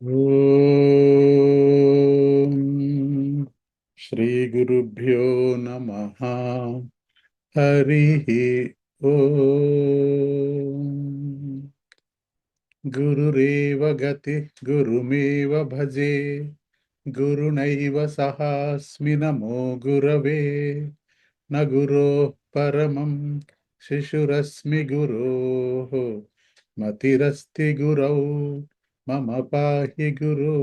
ఓం శ్రీ గురుభ్యో నమః. హరి ఓం. గురురేవ గతి గురుమేవ భజే. గురునైవ సహాస్మి నమో గురవే. న గురోః పరమం శిశురస్మి గురోః. మతిరస్తి గురౌ మమ పాహి గురో.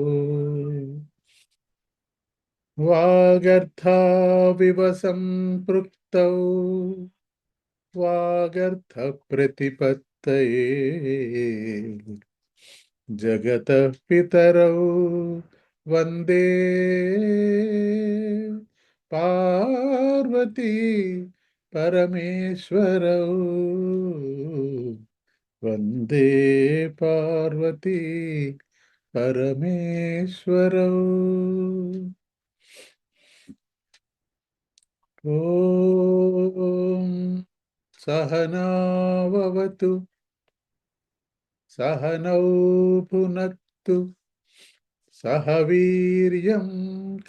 వాగర్థావివ సంపృక్తౌ వాగర్థ ప్రతిపత్తయే జగతః పితరౌ వందే పార్వతీ పరమేశ్వరౌ. వందే పార్వతీ పరమేశ్వరౌ. ఓం సహనావవతు సహనౌ భునక్తు సహ వీర్యం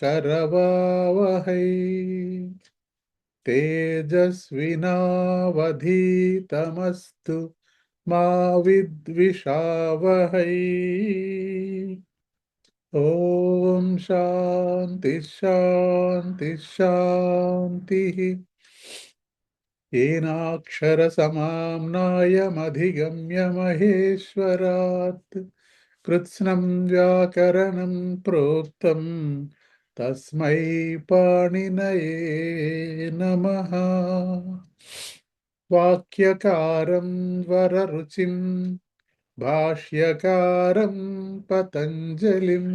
కరవావహై తేజస్వినావధీతమస్తు మా విద్విషావహై. ఓం శాంతి శాంతి శాంతి. येनाक्षरसमाम्नायमधिगम्य महेश्वरात् कृत्स्नं व्याकरणं प्रोक्तं तस्मै पाणिनये नमः. वाक्यकारं वररुचिं भाष्यकारं पतञ्जलिं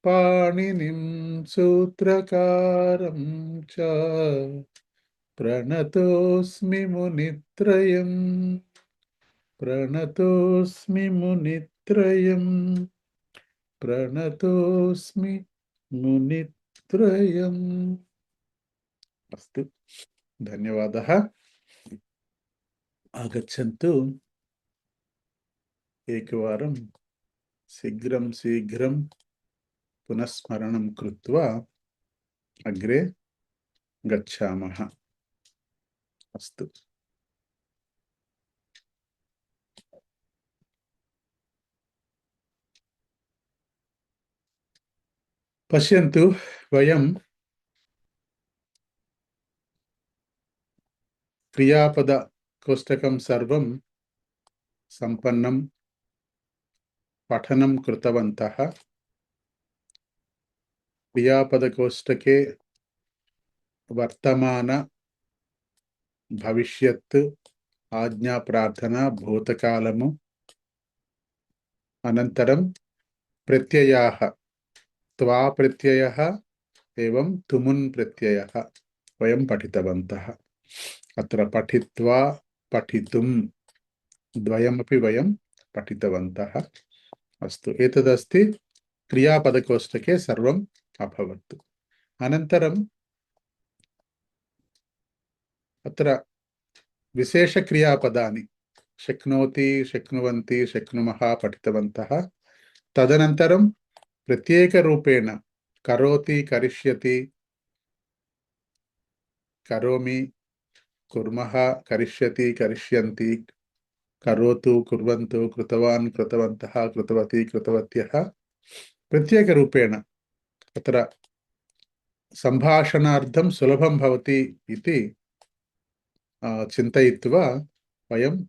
पाणिनिं सूत्रकारं च प्रणतोऽस्मि मुनित्रयम्. प्रणतोऽस्मि मुनित्रयम्. प्रणतोऽस्मि मुनित्रयम्. अस्तु, धन्यवादः. आगच्छन्तु एकवारं शीघ्रं शीघ्रं पुनस्मरणं कृत्वा अग्रे गच्छामः. अस्तु. पश्यन्तु, वयं क्रियापद कोष्टकं सर्वं सम्पन्नं पठनं कृतवन्तः. क्रियापदकोष्टके वर्तमान भविष्यत् आज्ञा प्रार्थना भूतकालमु अनन्तरं प्रत्ययाः त्वा प्रत्ययः एवं तुमुन् प्रत्ययः वयं पठितवन्तः. अत्र पठित्वा पठितुं द्वयमपि वयं पठितवन्तः. अस्तु, एतदस्ति क्रियापदकोष्टके सर्वम् अभवत्. अनन्तरम् अत्र विशेषक्रियापदानि शक्नोति शक्नुवन्ति शक्नुमः पठितवन्तः. तदनन्तरं प्रत्येकरूपेण करोति करिष्यति करोमि कुर्मः करिष्यति करिष्यन्ति करोतु कुर्वन्तु कृतवान् कृतवन्तः कृतवती कृतवत्यः प्रत्येकरूपेण अत्र सम्भाषणार्थं सुलभं भवति इति चिन्तयित्वा वयं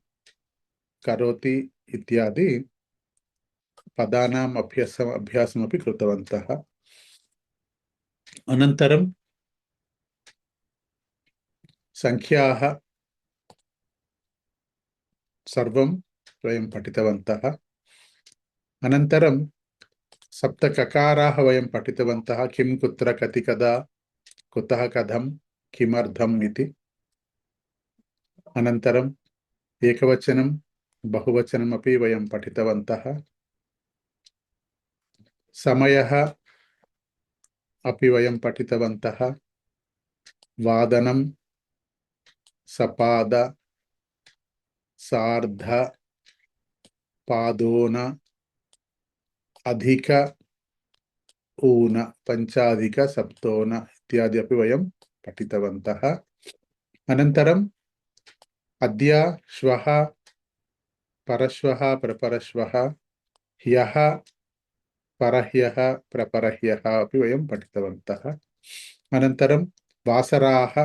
करोति इत्यादि पदानाम् अभ्यासमपि कृतवन्तः. अनन्तरं संख्याः सर्वं वयं पठितवन्तः. अनन्तरं सप्तककाराः वयं पठितवन्तः. किं कुत्र कति कदा कुतः कथं किमर्थम् इति. अनन्तरम् एकवचनं बहुवचनमपि वयं पठितवन्तः. समयः अपि वयं पठितवन्तः. वादनं सपाद सार्ध पादोन अधिक ऊन पंचाधिक सप्तोन इत्यादि अपि वयं पठितवन्तः। अनन्तरम् अद्य श्वः परश्वः प्रपरश्वः ह्यः परह्यः प्रपरह्यः अपि वयं पठितवन्तः। अनन्तरं वासराः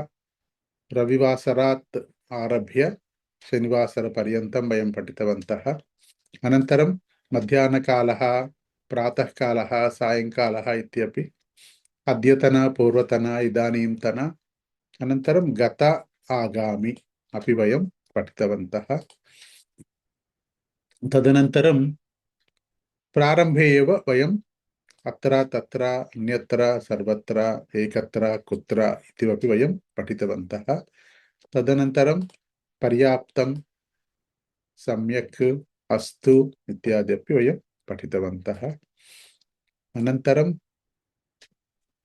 रविवासरात् आरभ्य शनिवासरपर्यन्तं वयं पठितवन्तः। अनन्तरं मध्याह्नकालः प्रातःकालः सायङ्कालः इत्यपि अद्यतन पूर्वतन इदानीन्तन अनन्तरं गत आगामि अपि वयं पठितवन्तः। तदनन्तरं प्रारम्भे एव वयम् अत्र तत्र अन्यत्र सर्वत्र एकत्र कुत्र इति अपि वयं पठितवन्तः। तदनन्तरं पर्याप्तं सम्यक् अस्तु इत्यादि अपि वयं पठितवन्तः। अनन्तरम्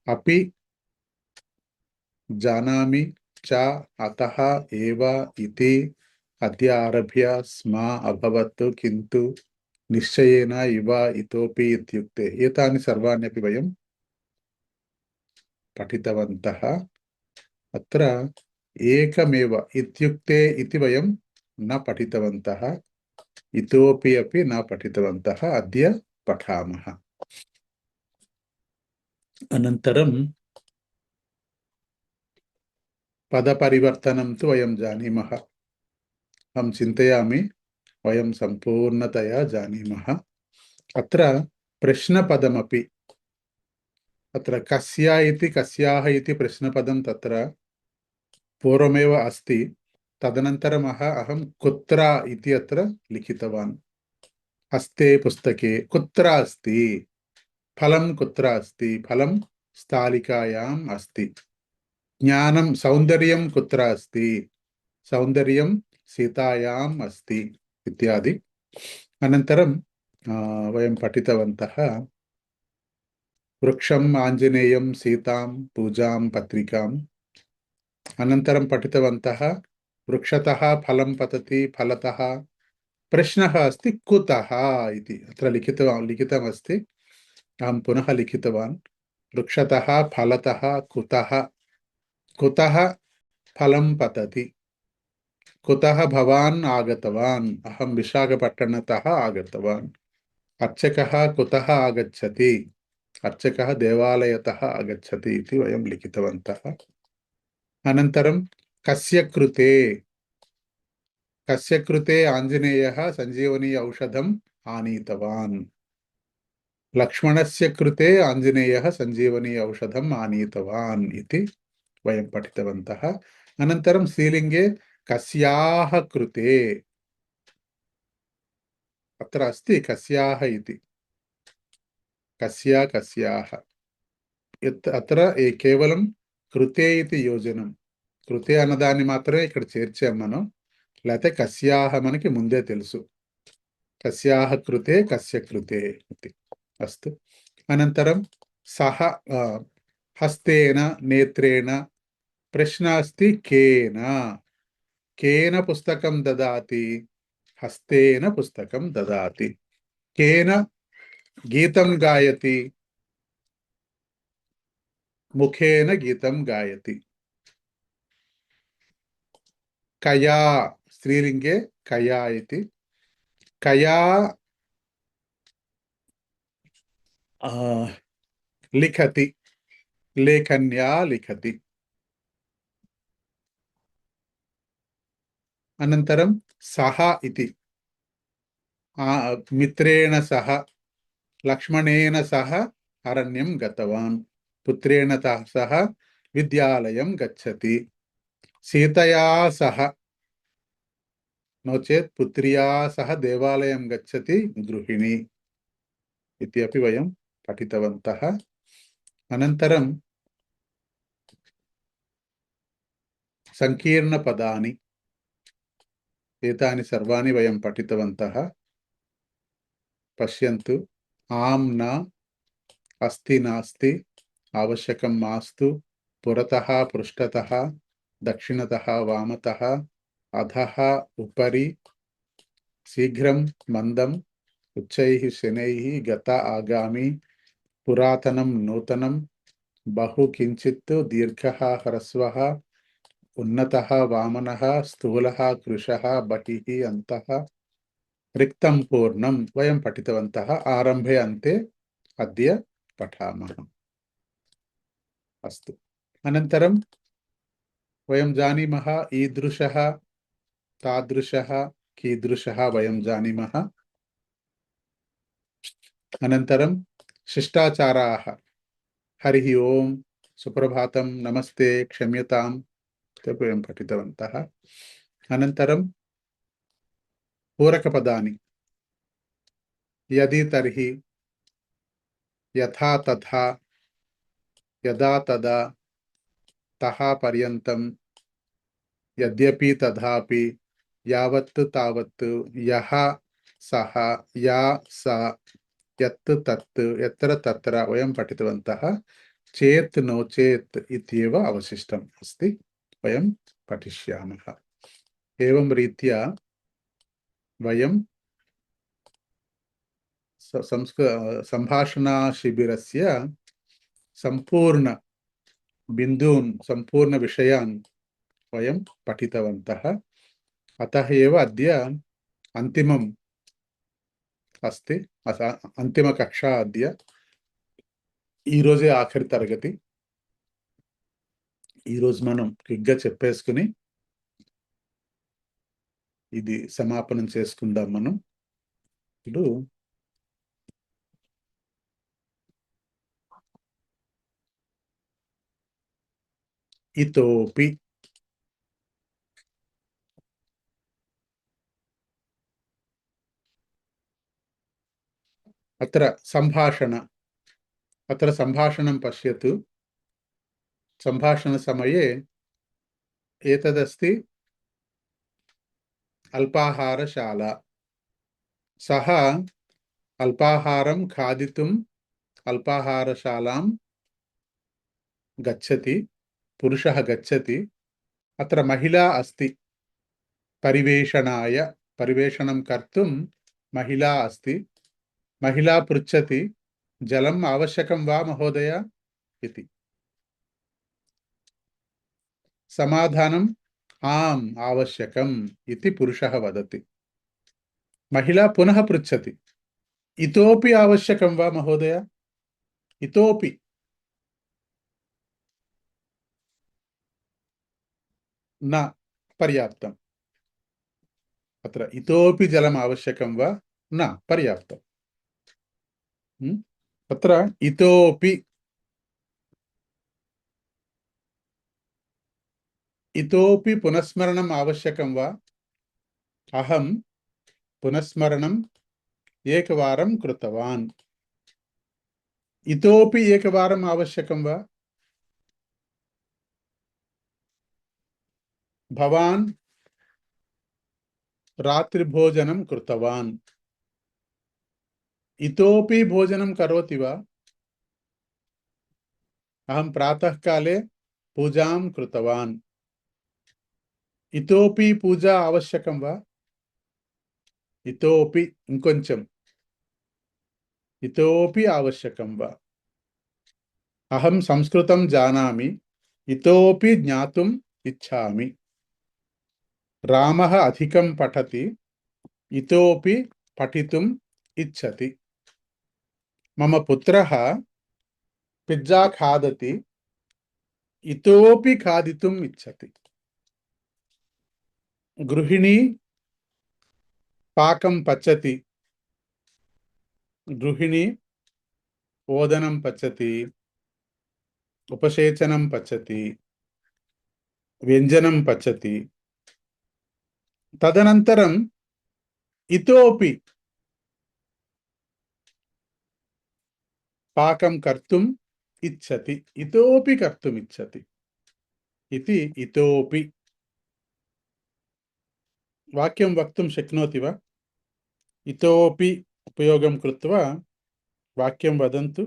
अपि जानामि च अतः एव इति अद्य आरभ्य स्म अभवत् किन्तु निश्चयेन इव इतोपि इत्युक्ते एतानि सर्वाण्यपि वयं पठितवन्तः। अत्र एकमेव इत्युक्ते इति वयं न पठितवन्तः, इतोपि अपि न पठितवन्तः, अद्य पठामः। अनन्तरं पदपरिवर्तनं तु वयं जानीमः। अहं चिन्तयामि वयं सम्पूर्णतया जानीमः। अत्र प्रश्नपदमपि अत्र कस्य इति कस्याः इति प्रश्नपदं तत्र पूर्वमेव अस्ति। तदनन्तरम् अहं कुत्र इति अत्र लिखितवान्। हस्ते पुस्तके कुत्र अस्ति, फलं कुत्र अस्ति, फलं स्थालिकायाम् अस्ति। ज्ञानं सौन्दर्यं कुत्र अस्ति, सौन्दर्यं सीतायाम् अस्ति इत्यादि। अनन्तरं वयं पठितवन्तः वृक्षम् आञ्जनेयं सीतां पूजां पत्रिकाम्। अनन्तरं पठितवन्तः वृक्षतः फलं पतति, फलतः प्रश्नः अस्ति कुतः इति अत्र लिखितमस्ति। अहं पुनः लिखितवान् वृक्षतः फलतः कुतः, कुतः फलं पतति, कुतः भवान् आगतवान्, अहं विशाखपट्टणतः आगतवान्, अर्चकः कुतः आगच्छति, अर्चकः देवालयतः आगच्छति इति वयं लिखितवन्तः। अनन्तरं कस्य कृते, कस्य कृते आञ्जनेयः सञ्जीवनी औषधम् आनीतवान्, लक्ष्मणस्य कृते आञ्जनेयः सञ्जीवनी औषधम् आनीतवान् इति वयं पठितवन्तः। अनन्तरं स्त्रीलिङ्गे कस्याः कृते, अत्र अस्ति कस्याः इति, कस्या कस्याः, अत्र केवलं कृते इति योजनं, कृते అన్నదాన్ని మాత్రమే ఇక్కడ చేర్చాం మనం, లేకపోతే కస్యాహ మనకి ముందే తెలుసు, కస్యాహ కృతే కస్య కృతే इति अस्तु। अनन्तरं सः हस्तेन नेत्रेण प्रश्न अस्ति केन, केन पुस्तकं ददाति, हस्तेन पुस्तकं ददाति। केन गीतं गायति, मुखेन गीतं गायति। कया स्त्रीलिङ्गे कया इति, कया लिखति, लेखन्या लिखति। अनन्तरं सः इति मित्रेण सह, लक्ष्मणेन सह अरण्यं गतवान्, पुत्रेण सह विद्यालयं गच्छति, सीतया सह नो चेत् पुत्र्या सह देवालयं गच्छति गृहिणी इति अपि वयं पठितवन्तः। अनन्तरं सङ्कीर्णपदानि एतानि सर्वाणि वयं पठितवन्तः। पश्यन्तु आं न, अस्ति नास्ति, आवश्यकं मास्तु, पुरतः पृष्ठतः, दक्षिणतः वामतः, अधः उपरि, शीघ्रं मन्दं, उच्चैः शनैः गत आगामि पुरातनं नूतनं बहु किञ्चित् दीर्घः ह्रस्वः उन्नतः वामनः स्थूलः कृशः बहिः अन्तः रिक्तं पूर्णं वयं पठितवन्तः आरम्भे अन्ते अद्य पठामः अस्तु अनन्तरं वयं जानीमः ईदृशः तादृशः कीदृशः वयं जानीमः अनन्तरं शिष्टाचाराः हरिः ओम् सुप्रभातं नमस्ते क्षम्यताम् इत्यपि वयं पठितवन्तः अनन्तरं पूरकपदानि यदि तर्हि यथा तथा यदा तदा तः पर्यन्तं यद्यपि तथापि यावत् तावत् यः सः या सा यत् तत् यत्र तत्र वयं पठितवन्तः चेत् नो चेत् इत्येव अवशिष्टम् अस्ति वयं पठिष्यामः एवं रीत्या वयं सम्भाषणाशिबिरस्य सम्पूर्ण बिन्दून् सम्पूर्ण विषयान् वयं पठितवन्तः अतः एव अद्य अन्तिमम् अस्ति अन्तिमकक्षा अद्य ఈ రోజే ఆఖరి తరగతి ఈ రోజు మనం క్విక్గా చెప్పేసుకుని ఇది సమాపనం చేసుకుందాం మనం ఇప్పుడు इतोपि अत्र सम्भाषणं पश्यतु सम्भाषणसमये एतदस्ति अल्पाहारशाला सः अल्पाहारं खादितुम् अल्पाहारशालां गच्छति पुरुषः गच्छति अत्र महिला अस्ति परिवेषणं कर्तुं महिला अस्ति महिला पृच्छति जलम् आवश्यकं वा महोदय इति समाधानम् आम् आवश्यकम् इति पुरुषः वदति महिला पुनः पृच्छति इतोपि आवश्यकं वा महोदय इतोपि न पर्याप्तम् अत्र इतोपि जलम् आवश्यकं वा न पर्याप्तम् अत्र इतोपि पुनस्मरणम् आवश्यकं वा अहं पुनस्मरणम् एकवारं कृतवान् इतोपि एकवारम् आवश्यकं वा भवान् रात्रिभोजनं कृतवान् इतोपि भोजनं करोति वा अहं प्रातःकाले पूजां कृतवान् इतोपि पूजा आवश्यकं वा इतोपि इंकोंचम इतोपि आवश्यकं वा अहं संस्कृतं जानामि इतोपि ज्ञातुम् इच्छामि रामः अधिकं पठति इतोपि पठितुम् इच्छति मम पुत्रः पिज्जा खादति इतोपि खादितुम् इच्छति गृहिणी पाकं पचति गृहिणी ओदनं पचति उपसेचनं पचति व्यञ्जनं पचति तदनन्तरं इतोपि पाकं कर्तुम् इच्छति इतोपि कर्तुम् इच्छति इति इतोपि वाक्यं वक्तुं शक्नोति वा इतोपि उपयोगं कृत्वा वाक्यं वदन्तु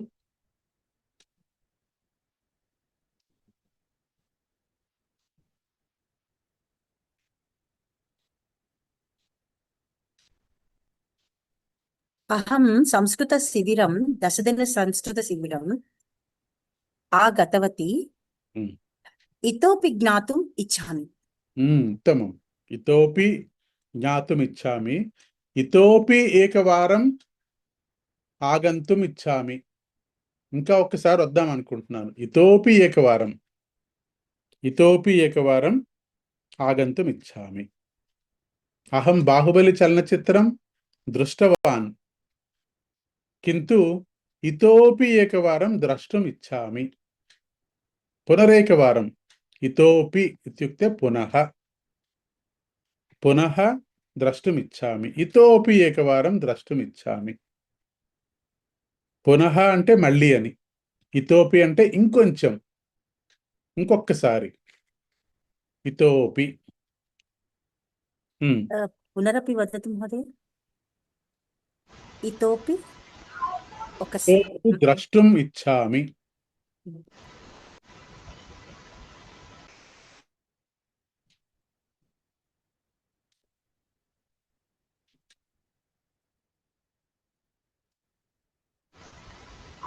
అహం సంస్కృతశిబిరం దశదిన సంస్కృతశిబిరం ఆగతవతి ఉమ్, ఇతోపి జ్ఞాతుం ఇచ్చామి. ఉత్తమం. ఇతోపి జ్ఞాతుమిచ్చామి. ఇతోపి ఏకవారం ఆగంతుం ఇచ్చామి. ఇంకా ఒక్కసారి వద్దాం అనుకుంటున్నాను. ఇతోపి ఏకవారం ఆగంతుం ఇచ్చామి. అహం బాహుబలి చలనచిత్రం దృష్టవాన్ కింటు ఇతోపి ఏకవారం ద్రష్టుం ఇచ్చామి. పునరేకవారం. ఇతోపి ఇత్యుక్తే పునః ద్రష్టుమిచ్చామి. ఇతోపి ఏకవారం ద్రష్టుమిచ్చామి. పునః అంటే మళ్ళీ అని, ఇతోపి అంటే ఇంకొంచెం, ఇంకొక్కసారి. ఇతోపి. పునరపి వదతు మహోదయ. ఇతోపి ఒకసారి ద్రష్టుం ఇచ్చామి.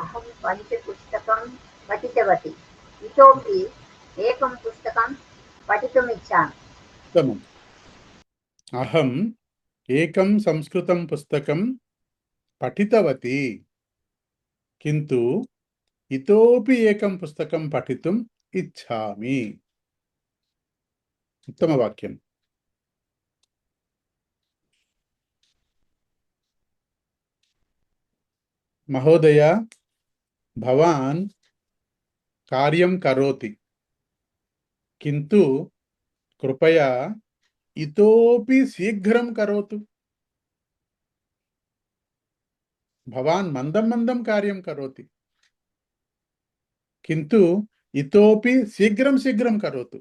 అహం పంచపుస్తకం పఠితవతి ఇతోపి ఏకం పుస్తకం పఠితుమిచ్చామి. ఉత్తమం. అహం ఏకం సంస్కృతం పుస్తకం పఠితవతి కింటు ఇతోపి ఏకం పుస్తకం పఠితుం ఇచ్చామి. ఉత్తమ వాక్యం. మహోదయ, భవాన్ కార్యం కరోతి కింటు కృపయా ఇతోపి శీఘ్రం కరోతు. భవాన్ మందం మందం కార్యం కరోతి కింటు ఇతోపి శీఘ్రం శీఘ్రం కరోతు.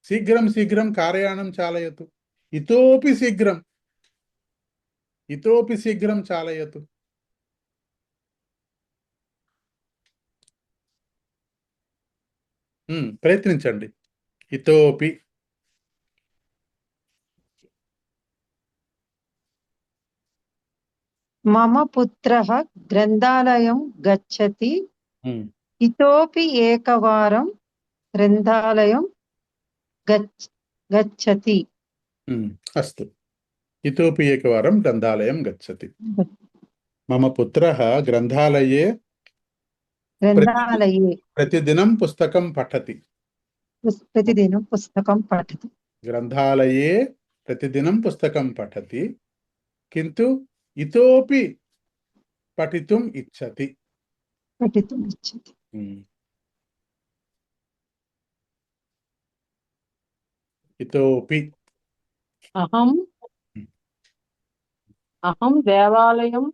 శీఘ్రం శీఘ్రం కార్యాణం చాలయతు. ఇతోపి శీఘ్రం చాలయతు. ప్రయత్నించండి. ఇతోపి. మమ పుత్రః గ్రంథాలయం గచ్చతి ఇతోపి ఏకవారం గ్రంథాలయం గచ్చతి. అస్తు. ఇతోపి ఏకవారం గ్రంథాలయం గచ్చతి. మమ పుత్రః గ్రంథాలయే ప్రతిదినం పుస్తకం పఠతి. ప్రతిదినం పుస్తకం పఠతి. గ్రంథాలయే ప్రతిదినం పుస్తకం పఠతి కింటు ఇతోపి పఠితుం ఇచ్చతి. ఇతోపి. అహం దేవాలయం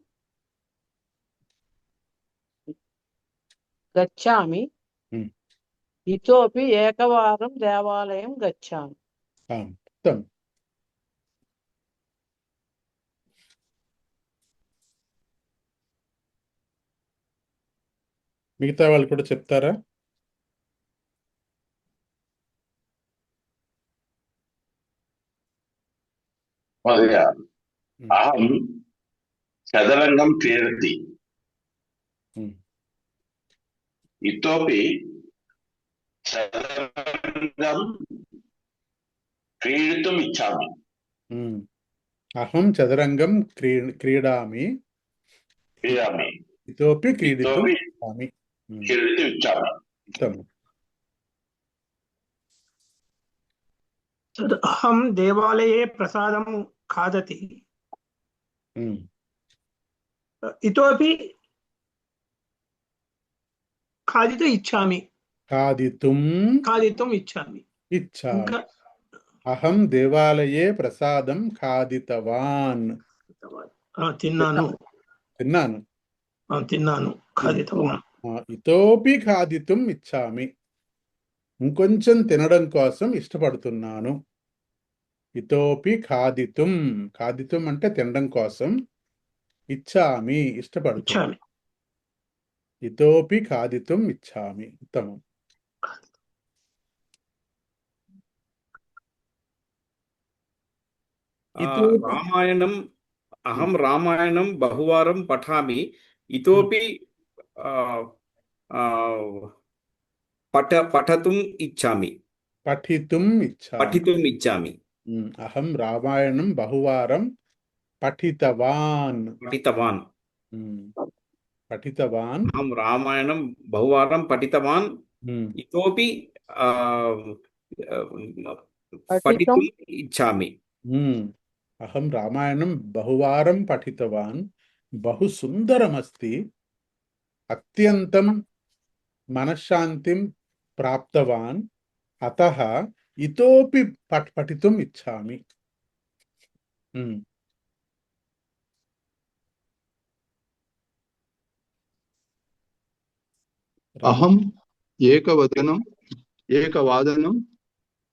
గచ్చామి ఇతోపి ఏకవారం దేవాలయం గచ్చామి. ఉత్తమం. మిగతా వాళ్ళు కూడా చెప్తారా? అహం చదరంగం క్రీడతి ఇతోపి చదరంగం క్రీడితుం ఇచ్చామి. అహం చదరంగం క్రీడామి ఇతోపి క్రీడితుం ఇచ్చామి. ఉత్తమం. అహం దేవాలయే ప్రసాదం ఖాదతి ఇతోపి ఖాదితుం ఇచ్చామి. ఖాదితుం ఇచ్చామి. అహం దేవాలయే ప్రసాదం ఖాదితవాన్. తిన్నాను. ఖాదితవాన్. ఇతోపి ఖాదితుం ఇచ్చామి. ఇంకొంచెం తినడం కోసం ఇష్టపడుతున్నాను. ఇతోపి ఖాదితుం. ఖాదితుం అంటే తినడం కోసం. ఇచ్చామి ఇష్టపడుతున్నాను. ఇతోపి ఖాదితుం ఇచ్చామి. ఉత్తమం. రామాయణం అహం రామాయణం బహువారం పఠామి ఇతోపి ఆ, ఆ, పఠతుం ఇచ్చామి పఠితుమ్ ఇచ్చామి. పఠితుం ఇచ్చామి అహం రామాయణం బహువారం పఠితవాన్. పఠితవాన్ పఠితవాన్. అహం రామాయణం బహువారం పఠితవాన్ ఇతోపి ఆ, ఆ, పఠితుం ఇచ్చామి. అహం రామాయణం బహువారం పఠితవాన్. బహు సుందరమస్తి. అత్యంతం మనశ్శాంతిం ప్రాప్తవాన్. అతః ఇతోపి పఠితుం ఇచ్చామి. అహం ఏకవాదనం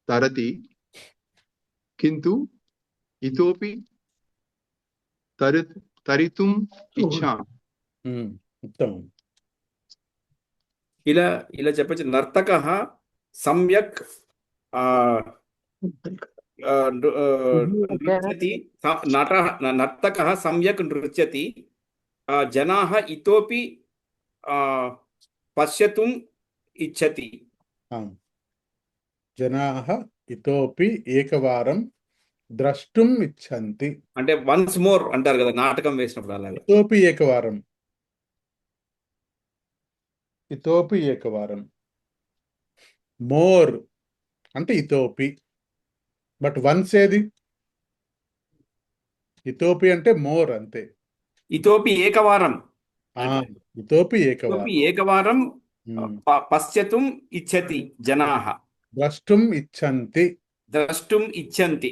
తరతి కింటు ఇతోపి తరితుం ఇచ్చామి. ఉత్తమం. ఇలా ఇలా చెప్పచ్చు. నర్తక సమ్యక్ నృత్యతి. నర్తక సమ్యక్ నృత్యతి. జనాః ఇతోపి పశ్యతుం ఇచ్చతి. జనాః ఇతోపి ఏకవారం ద్రష్టుం ఇచ్చంతి. అంటే వన్స్ మోర్ అంటారు కదా నాటకం వేసినప్పుడు అలాగే. ఇతోపి ఏకవారం. ఇతోపి ఏకవారం. మోర్ అంటే ఇతోపి. బట్ వన్స్ ఏది? ఇతోపి అంటే మోర్ అంతే. ఇతోపి ఏకవారం. ఇతోపి ఏకవారం. ఏకవారం పశ్యతుం ఇచ్చతి జనాః. ద్రష్టుం ఇచ్చంతి. ద్రష్టుం ఇచ్చంతి.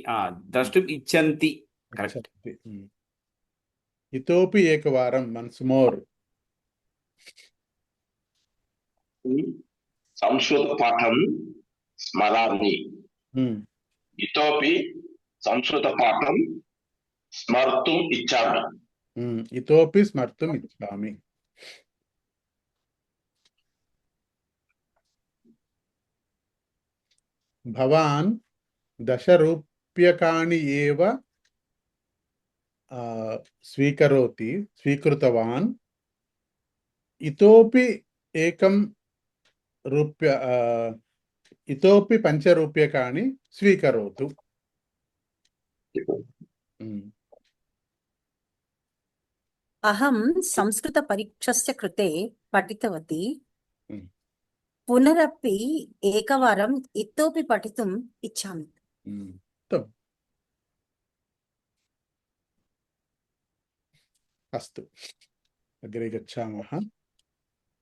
ద్రష్టుం ఇచ్చంతి. కరెక్ట్. ఇతోపి ఏకవారం వన్స్ మోర్. సంస్కృత పాఠం స్మరామి. ఇతోపి సంస్కృత పాఠం స్మర్తుం ఇచ్చామి. ఇతోపి స్మర్తుం ఇచ్చామి. భవాన్ 10 రూప్యకాణి ఏవ స్వీకృతవాన్. ఇతోపి ఏకం ఇతోపి 5 రూప్యకాణి స్వీకరోతు. అహం సంస్కృత పరీక్షస్య కృతే పఠితవతి. పునరపి ఏకవారం ఇతోపి పఠితుం ఇచ్చామి. అస్తు, అగ్రే గచ్చామః.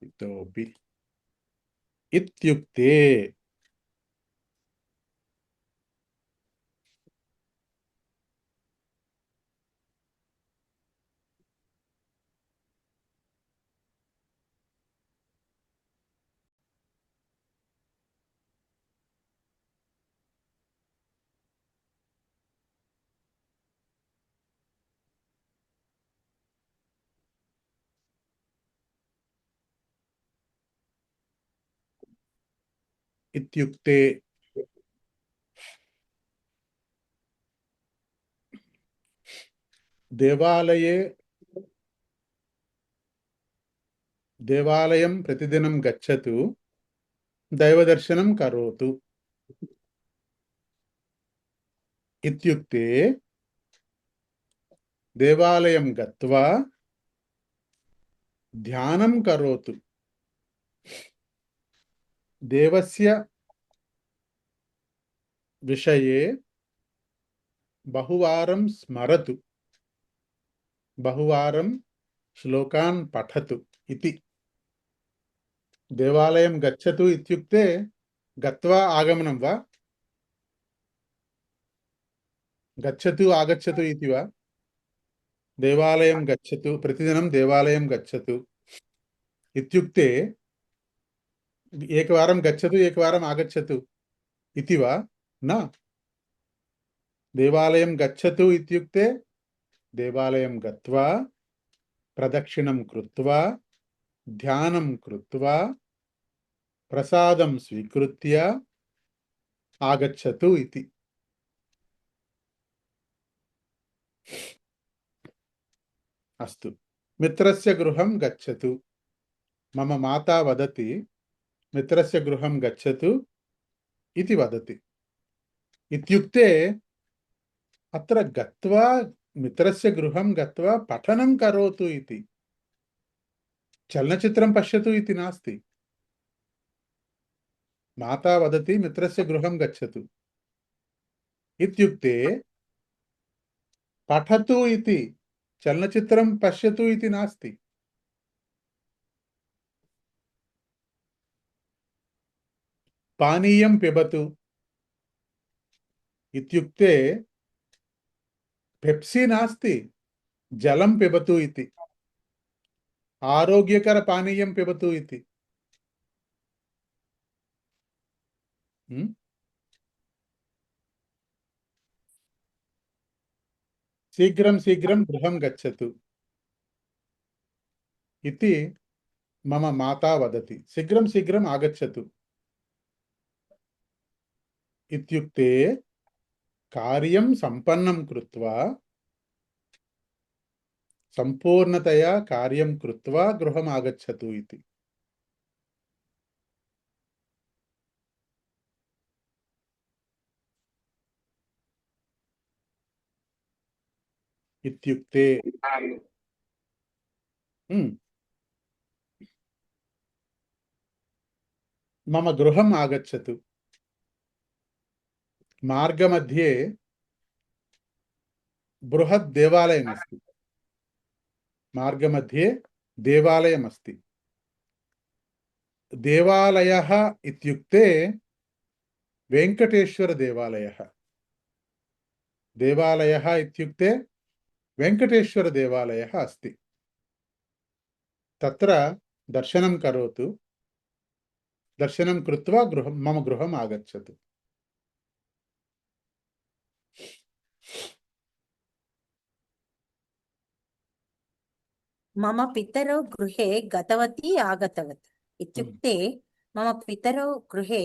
ఇతోపి ఇత్యుక్తే ఇత్యుక్తే దేవాలయం ప్రతిదినం గచ్చతు. దైవదర్శనం కరోతు. ఇత్యుక్తే దేవాలయం గత్వా ధ్యానం కరోతు. దేవస్య విషయే బహువారం స్మరతు. బహువారం శ్లోకాన్ పఠతు ఇతి. దేవాలయం గచ్చతు ఇత్యుక్తే గత్వా ఆగమనం వా? గచ్చతు ఆగచ్చతు ఇతి వా? దేవాలయం గచ్చతు, ప్రతిదినం దేవాలయం గచ్చతు ఇత్యుక్తే ఏకవారం గచ్చతు ఏకవారం ఆగచ్చతు ఇతి వా? నా. దేవాలయం గచ్చతు ఇత్యుక్తే దేవాలయం గత్వా ప్రదక్షిణం కృత్వా ధ్యానం కృత్వా ప్రసాదం స్వీకృత్య ఆగచ్చతు ఇతి. अस्तु मित्रस्य गृहं गच्छतु मम माता वदति मित्रस्य गृहं गच्छतु इति वदति इत्युक्ते अत्र गत्वा मित्रस्य गृहं गत्वा पठनं करोतु इति चलनचित्रं पश्यतु इति नास्ति माता वदति मित्रस्य गृहं गच्छतु इत्युक्ते पठतु इति चलनचित्रं पश्यतु इति नास्ति पानीयं पिबतु इत्युक्ते पेप्सी नास्ति जलं पिबतु इति आरोग्यकर पानीयं पिबतु इति शीघ्रं शीघ्रं गृहं गच्छतु इति मम माता वदति शीघ्रं शीघ्रम् आगच्छतु इत्युक्ते कार्यं सम्पन्नं कृत्वा सम्पूर्णतया कार्यं कृत्वा गृहम् आगच्छतु इति इत्युक्ते मम गृहम् आगच्छतु मार्गमध्ये बृहत् देवालयमस्ति मार्गमध्ये देवालयमस्ति देवालयः इत्युक्ते वेङ्कटेश्वर देवालयः देवालयः इत्युक्ते वेङ्कटेश्वर देवालयः अस्ति तत्र दर्शनं करोतु दर्शनं कृत्वा मम गृहम् आगच्छतु मम पितरौ गृहे गतवती आगतवती इत्युक्ते मम पितरौ गृहे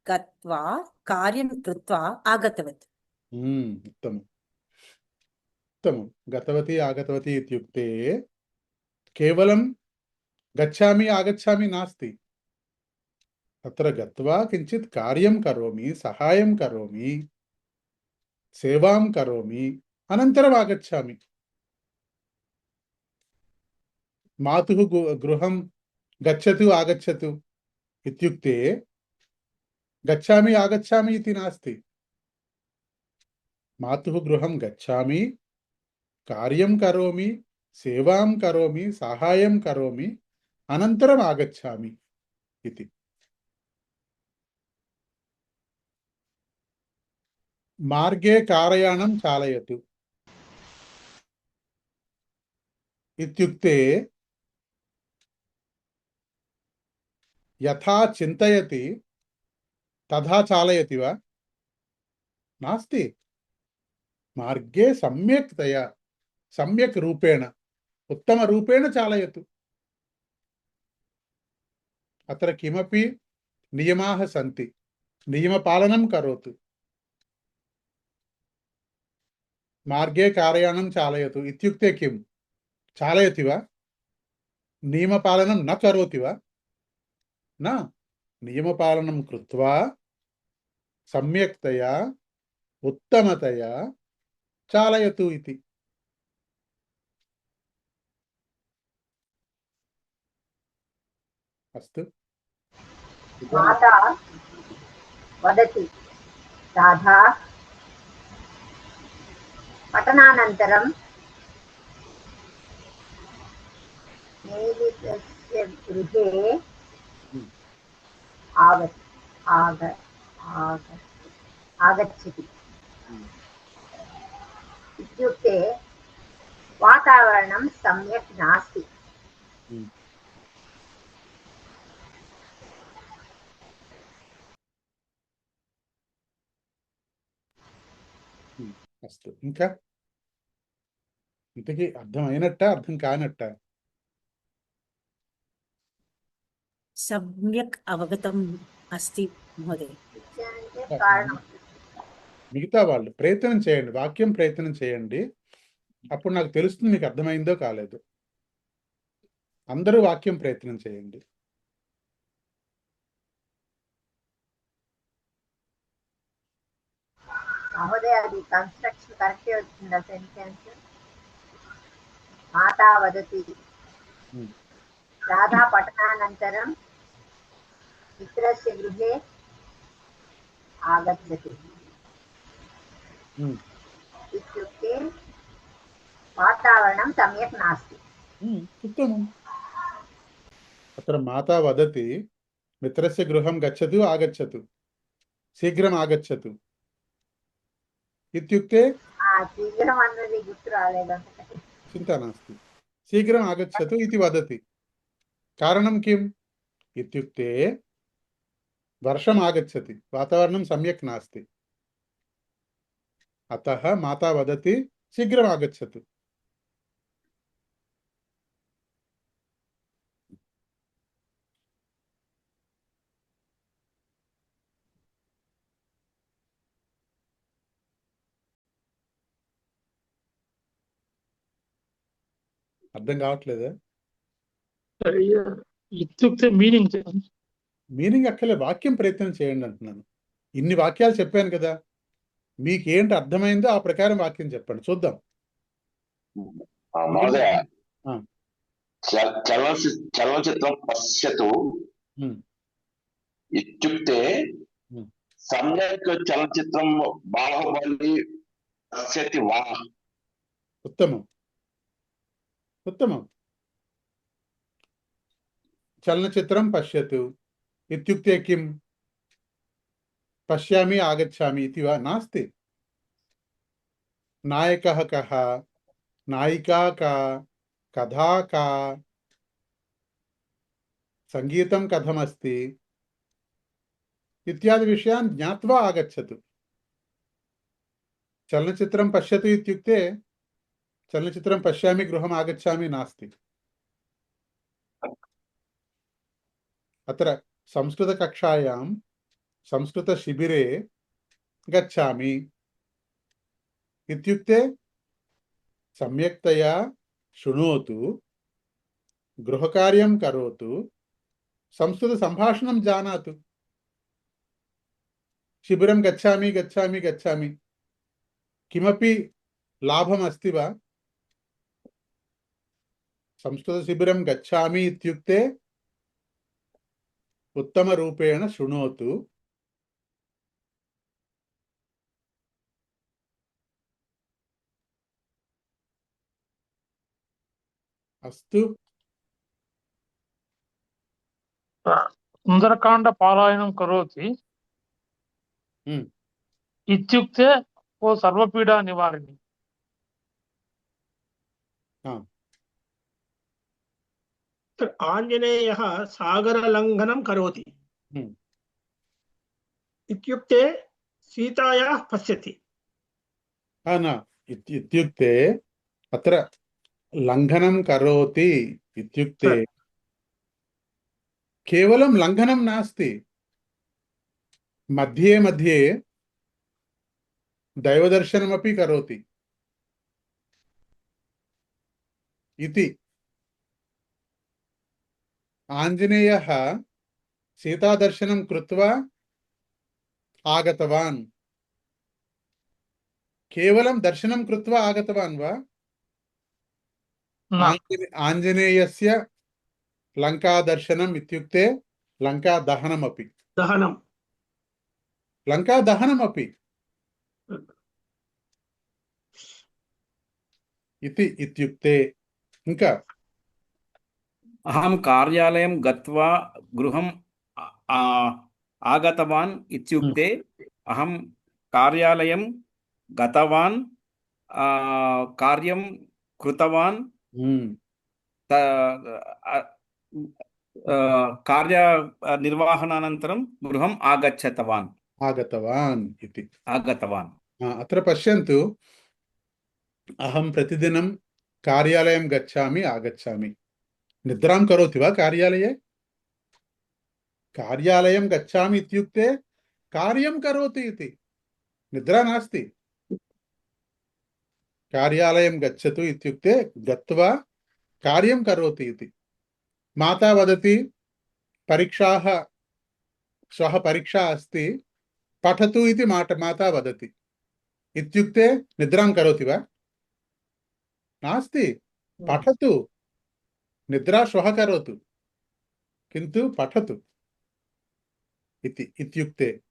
गत्वा कार्यं कृत्वा आगतवती उत्तमम् उत्तमं गतवती आगतवती इत्युक्ते केवलं गच्छामि आगच्छामि नास्ति तत्र गत्वा किञ्चित् कार्यं करोमि सहायं करोमि सेवां करोमि अनन्तरम् आगच्छामि मातुः गृहं गच्छतु आगच्छतु इत्युक्ते गच्छामि आगच्छामि इति नास्ति मातुः गृहं गच्छामि कार्यं करोमि सेवां करोमि साहाय्यं करोमि अनन्तरम् आगच्छामि इति मार्गे कारयानं चालयतु इत्युक्ते यथा चिन्तयति तथा चालयति वा नास्ति मार्गे सम्यक्तया सम्यक् रूपेण उत्तमरूपेण चालयतु अत्र किमपि नियमाः सन्ति नियमपालनं करोतु मार्गे कारयानं चालयतु इत्युक्ते किं चालयति वा नियमपालनं न करोति वा न नियमपालनं कृत्वा सम्यक्तया उत्तमतया चालयतु इति अस्तु माता वदति राधा पठनानन्तरं मेलितस्य गृहे आगच्छति इत्युक्ते वातावरणं सम्यक् नास्ति అస్తు ఇంకా ఇంతకీ అర్థమైనట్ట అర్థం కానట్ట सम्यक् अवगतम् अस्ति महोदय కారణం మిగతా వాళ్ళు ప్రయత్నం చేయండి వాక్యం ప్రయత్నం చేయండి అప్పుడు నాకు తెలుస్తుంది మీకు అర్థమైందో కాలేదు. అందరూ వాక్యం ప్రయత్నం చేయండి. మహోదయ అది కన్స్ట్రక్షన్ కరెక్టే వచ్చిందా సెంటెన్స్? మాతా వదతి రాధా పఠనానంతరం మిత్రస్య గృహే ఆగచ్చతి ఇత్యుక్తే వాతావరణం సమ్యక్ నాస్తి. ఉత్తమం. అత్ర మాతా వదతి మిత్రస్య గృహం గచ్చతు ఆగచ్చతు, శీఘ్రం ఆగచ్చతు ఇత్యుక్తే శీఘ్రం అన్నది గుర్తు రాలేదంటే చింతా నాస్తి. శీఘ్రం ఆగచ్చతు ఇది వదతి. కారణం కిం ఇత్యుక్తే వర్షం ఆగచ్చతి, వాతావరణం సమ్యక్ నాస్తి. అతః మాతా వదతి శీఘ్రం ఆగచ్చతు. అర్థం కావట్లేదా? ఇత్యుక్తే మీనింగ్ మీనింగ్ అక్కలే, వాక్యం ప్రయత్నం చేయండి అంటున్నాను. ఇన్ని వాక్యాలు చెప్పాను కదా, మీకేంటి అర్థమైందో ఆ ప్రకారం వాక్యం చెప్పండి, చూద్దాం. మహోదయ ఆ. చలనచిత్రం పశ్యతు ఇత్యుక్తే సమ్యక్ చలనచిత్రం బాహుబలి పశ్యతి వా. ఉత్తమం, ఉత్తమం. చలనచిత్రం పశ్యతు ఇత్యుక్తే కిం? పశ్యామి ఆగచ్చామి ఇతి వా? నాస్తి. నాయకः కः, నాయికా का, కథా का, సంగీతం కథమస్తి ఇత్యాది విషయాన్ జ్ఞాత్వా ఆగచ్చతు. చలనచిత్రం పశ్యతు ఇత్యుక్తే చలనచిత్రం పశ్యామి గృహం ఆగచ్చామి నాస్తి. అత్ర సంస్కృతకక్షాయాం సంస్కృతశిబిరే గచ్చామి ఇత్యుక్తే సమ్యక్తయా శృణోతు, గృహకార్యం కరోతు, సంస్కృత సంభాషణం జానాతు. శిబిరం గచ్చామి గచ్చామి గచ్చామి కిమపి లాభం అస్తి వా? సంస్కృత శిబిరం గచ్చామి ఇత్యుక్తే ఉత్తమ రూపేణ శృణోతు. అస్తు. సుందరకాండ పారాయణం కరోతి ఇత్యుక్తే ఓ సర్వపీడా నివారిణి. ఆంజనేయः సాగరలంఘనం కరోతి ఇత్యుక్తే సీతాయాः పశ్యతి. ఇత్యుక్తే అత్ర లంఘనం కరోతి ఇత్యుక్తే కేవలం లంఘనం నాస్తి, మధ్యే మధ్యే దైవదర్శనమపి కరోతి ఇతి. ఆంజనేయः సీతాదర్శనం కృత్వా ఆగతవాన్. కేవలం దర్శనం కృత్వా ఆగతవాన్ వా? ఆంజనేయస్య లంకా దర్శనం ఇత్యుక్తే లంకా దహనమపి. దహనం, లంకా దహనమపి ఇతి ఇత్యుక్తే. ఇంకా అహం కార్యాలయం గత్వా గృహం ఆగతవాన్ ఇత్యుక్తే అహం కార్యాలయం గతవాన్, కార్యం కృతవాన్, కార్య నిర్వహణానంతరం గృహం ఆగచ్చతవాన్. ఆగతవాన్ ఇతి. ఆగతవాన్. అత్ర పశ్యంతు, అహం ప్రతిదినం కార్యాలయం గచ్చామి ఆగచ్చామి. నిద్రాం కరోతి వా కార్యాలయే? కార్యాలయం గచ్చామి ఇత్యుక్తే కార్యం కరోతి ఇతి. నిద్రా నాస్తి. कार्यालयं गच्छतु इत्युक्ते गत्वा कार्यं करोति इति। माता वदति परीक्षाः श्वः परीक्षा अस्ति पठतु इति माता वदति इत्युक्ते निद्रां करोति वा? नास्ति, पठतु, निद्रा श्वः करोतु किन्तु पठतु इत्युक्ते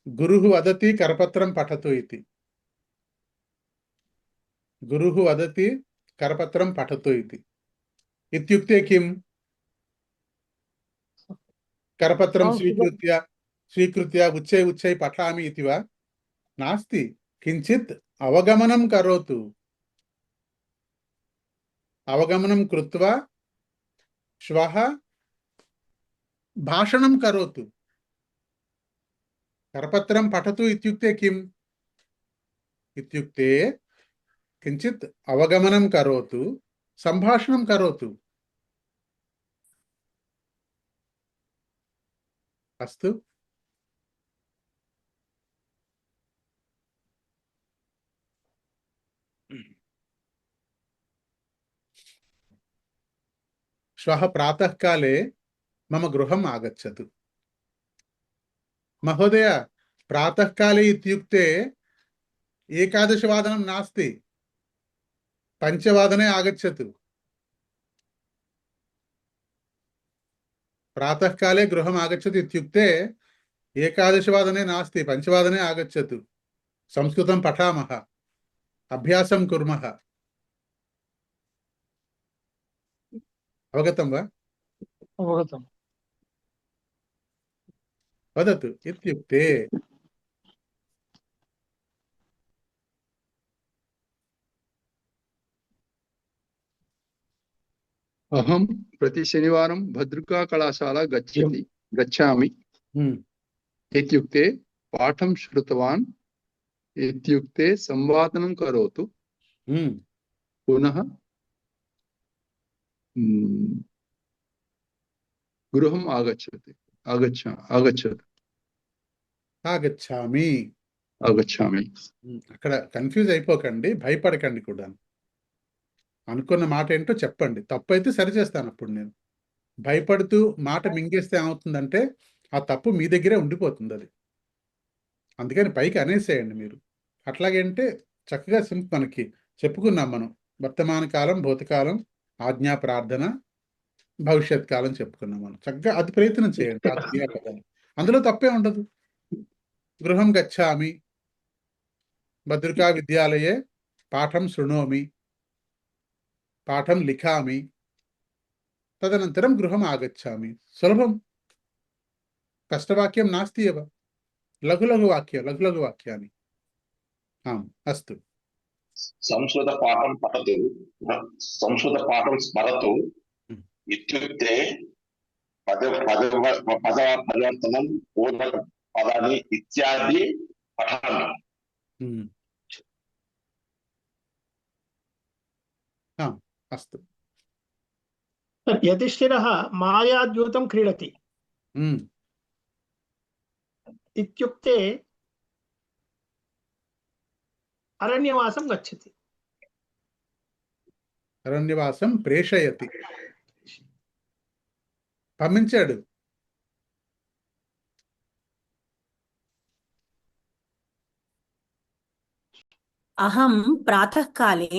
गुरुः वदति करपत्रं पठतु इति। गुरुः वदति करपत्रं पठतु इति इत्युक्ते किम्? करपत्रं स्वीकृत्य उच्चै उच्चै पठामि इति वा? नास्ति, किञ्चित् अवगमनं करोतु। अवगमनं कृत्वा श्वः भाषणं करोतु। करपत्रं पठतु इत्युक्ते किम्? इत्युक्ते किञ्चित् अवगमनं करोतु, सम्भाषणं करोतु। अस्तु, श्वः प्रातःकाले मम गृहम् आगच्छतु। महोदय, प्रातःकाले इत्युक्ते 11 नास्ति, 5 आगच्छतु। प्रातःकाले गृहम् आगच्छतु इत्युक्ते 11 नास्ति, 5 आगच्छतु। संस्कृतं पठामः, अभ्यासं कुर्मः। अवगतं वा? अवगतम्। वदतु इत्युक्ते अहं प्रति शनिवारं भद्रिका कलाशाला गच्छामि इत्युक्ते पाठं श्रुतवान् इत्युक्ते संवादनं करोतु। पुनः गृहम् ఆగచ్చామి. అక్కడ కన్ఫ్యూజ్ అయిపోకండి, భయపడకండి కూడా. అనుకున్న మాట ఏంటో చెప్పండి, తప్పు అయితే సరిచేస్తాను. అప్పుడు నేను భయపడుతూ మాట మింగేస్తే ఏమవుతుందంటే ఆ తప్పు మీ దగ్గరే ఉండిపోతుంది అది. అందుకని పైకి అనేసేయండి మీరు. అట్లాగంటే చక్కగా మనకి చెప్పుకున్నాం మనం, వర్తమాన కాలం, భూతకాలం, ఆజ్ఞా ప్రార్థన, భవిష్యత్ కాలం చెప్పుకున్నాం మనం. చక్కగా అది ప్రయత్నం చేయండి. ఆ క్రియాపదాలు అందులో తప్పే ఉండదు. గృహం గచ్చామి, భద్రికా విద్యాలయే పాఠం శృణోమి, పాఠం లిఖామి, తదనంతరం గృహం ఆగచ్చామి. సులభం, కష్టవాక్యం నాస్తి एव, లఘు లఘు వాక్యాన్ని. అస్తు, సంస్కృత పాఠం పఠతు, సంస్కృత పాఠం స్మరతు ఇత్యుక్తే పద పరివర్తనం, పూర్వక పదాన్ని ఇత్యాది పఠామి. అస్తు. యధిష్ఠిరः మాయాద్యూతం క్రీడతి ఇత్యుక్తే అరణ్యవాసం గచ్చతి. అరణ్యవాసం ప్రేషయతి, పంపించాడు. అహం ప్రాతఃకాలే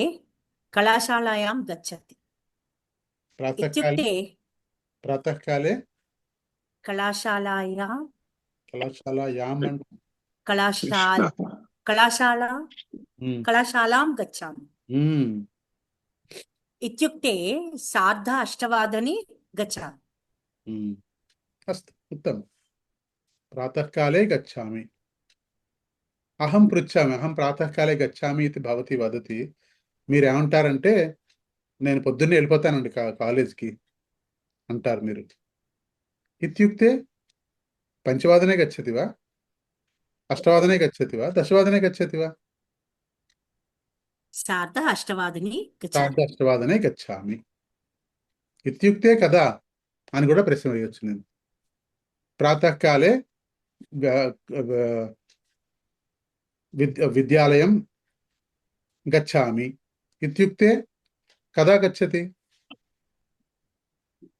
కళాశాలాయాం గచ్చతి ఇత్యుక్తే ప్రాతःకాలే కళాశాలాయాం కళాశాలాం గచ్చామి ఇత్యుక్తే 8:30 గచ్చామి. అస్తు, ఉత్తమం. ప్రాతःకాలే గచ్చామి. అహం పృచ్ఛామి, అహం ప్రాతःకాలే గచ్చామి ఇది భవతి వదతి. మీరేమంటారంటే నేను పొద్దున్నే వెళ్ళిపోతానండి కాలేజ్కి అంటారు మీరు. ఇత్యుక్తే 5 గచ్చతి వా, 8 గచ్చతి వా, 10 గచ్చతి వా? 8:30 గచ్చామి ఇత్యుక్తే కదా అని కూడా ప్రశ్న వేయొచ్చు నేను. ప్రాతःకాలే विद्यालयं गच्छामि इत्युक्ते कदा गच्छति?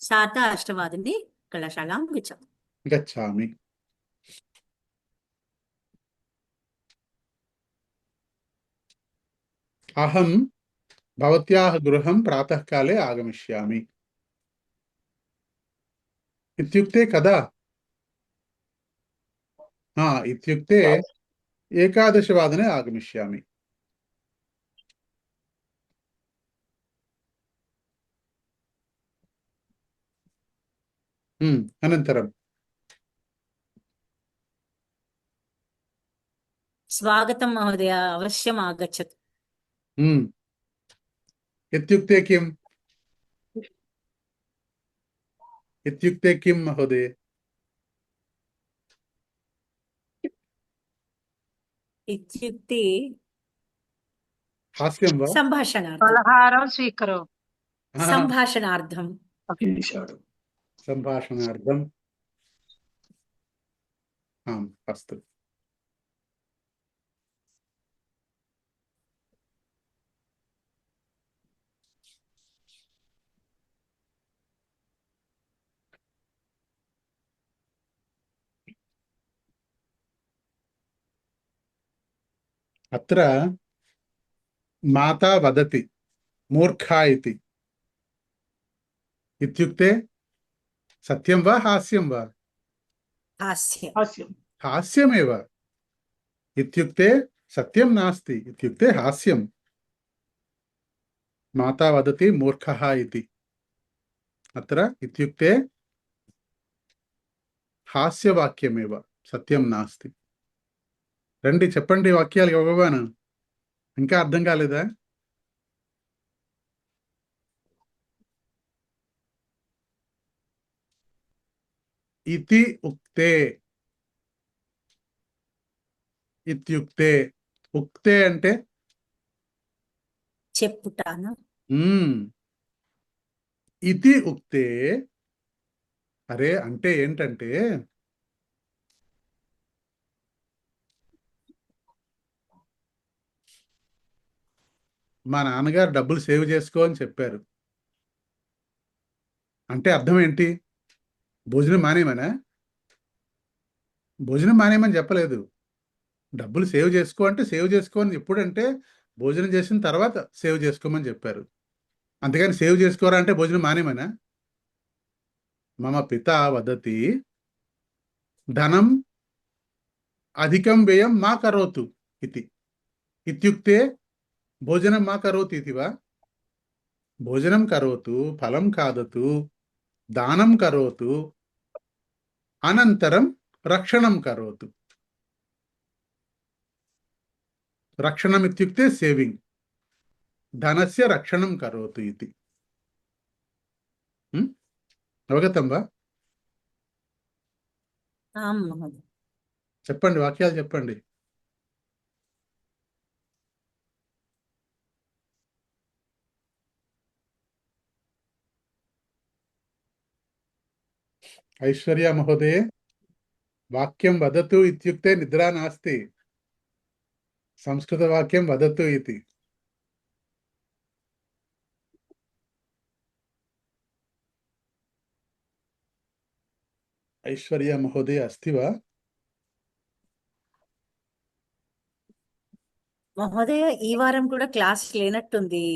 सार्ध अष्टवादने कलाशालां गच्छामि। गच्छामि। अहं भवत्याः गृहं प्रातःकाले आगमिष्यामि इत्युक्ते कदा? इत्युक्ते 11 आगमिष्यामि। अनन्तरं स्वागतं महोदय, अवश्यम् आगच्छतु। इत्युक्ते किम्? इत्युक्ते किं महोदय? इत्युक्ते हास्यं वा? सम्भाषणार्थं। फलहारं स्वीकरोमि। सम्भाषणार्थं। सम्भाषणार्थम्। आम्, अस्तु। अत्र माता वदति मूर्खा इति। इत्युक्ते सत्यं वा हास्यं वा? हास्यं। हास्यमेव। इत्युक्ते सत्यं नास्ति, इत्युक्ते हास्यं। माता वदति मूर्खः इति। अत्र इत्युक्ते हास्यवाक्यमेव, సత్యం నాస్తి. రండి చెప్పండి వాక్యాలు ఇవ్వగాను. ఇంకా అర్థం కాలేదా? ఇతి ఉక్తే, ఇత్యుక్తే. ఉక్తే అంటే చెప్పుటాను. ఇతి ఉక్తే అరే అంటే ఏంటంటే మా నాన్నగారు డబ్బులు సేవ్ చేసుకో అని చెప్పారు. అంటే అర్థం ఏంటి? భోజనం మానేమనా? భోజనం మానేమని చెప్పలేదు. డబ్బులు సేవ్ చేసుకో అంటే సేవ్ చేసుకోని ఎప్పుడంటే భోజనం చేసిన తర్వాత సేవ్ చేసుకోమని చెప్పారు. అంతేగాని సేవ్ చేసుకోరా అంటే భోజనం మానేమనా? మమ పిత వదతి ధనం అధికం వ్యయం మా కరోతు ఇది. ఇత్యుక్తే భోజనం మా కరోతు ఇది వా? భోజనం కరోతు, ఫలం ఖాదతు, దానం కరోతు, అనంతరం రక్షణం కరోతు. రక్షణం ఇత్యుక్తే సేవింగ్. ధనస్య రక్షణం కరోతు ఇది. అవగతం వా? చెప్పండి, వాక్యాలు చెప్పండి. ఐశ్వర్య మహోదయ, వాక్యం వదతు ఇత్యుక్తే నిద్రా నాస్తి. సంస్కృత వాక్యం వదతు ఇది. ఐశ్వర్య మహోదయ అస్తి వా? మహోదయ, ఈ వారం కూడా క్లాస్ లేనట్టుంది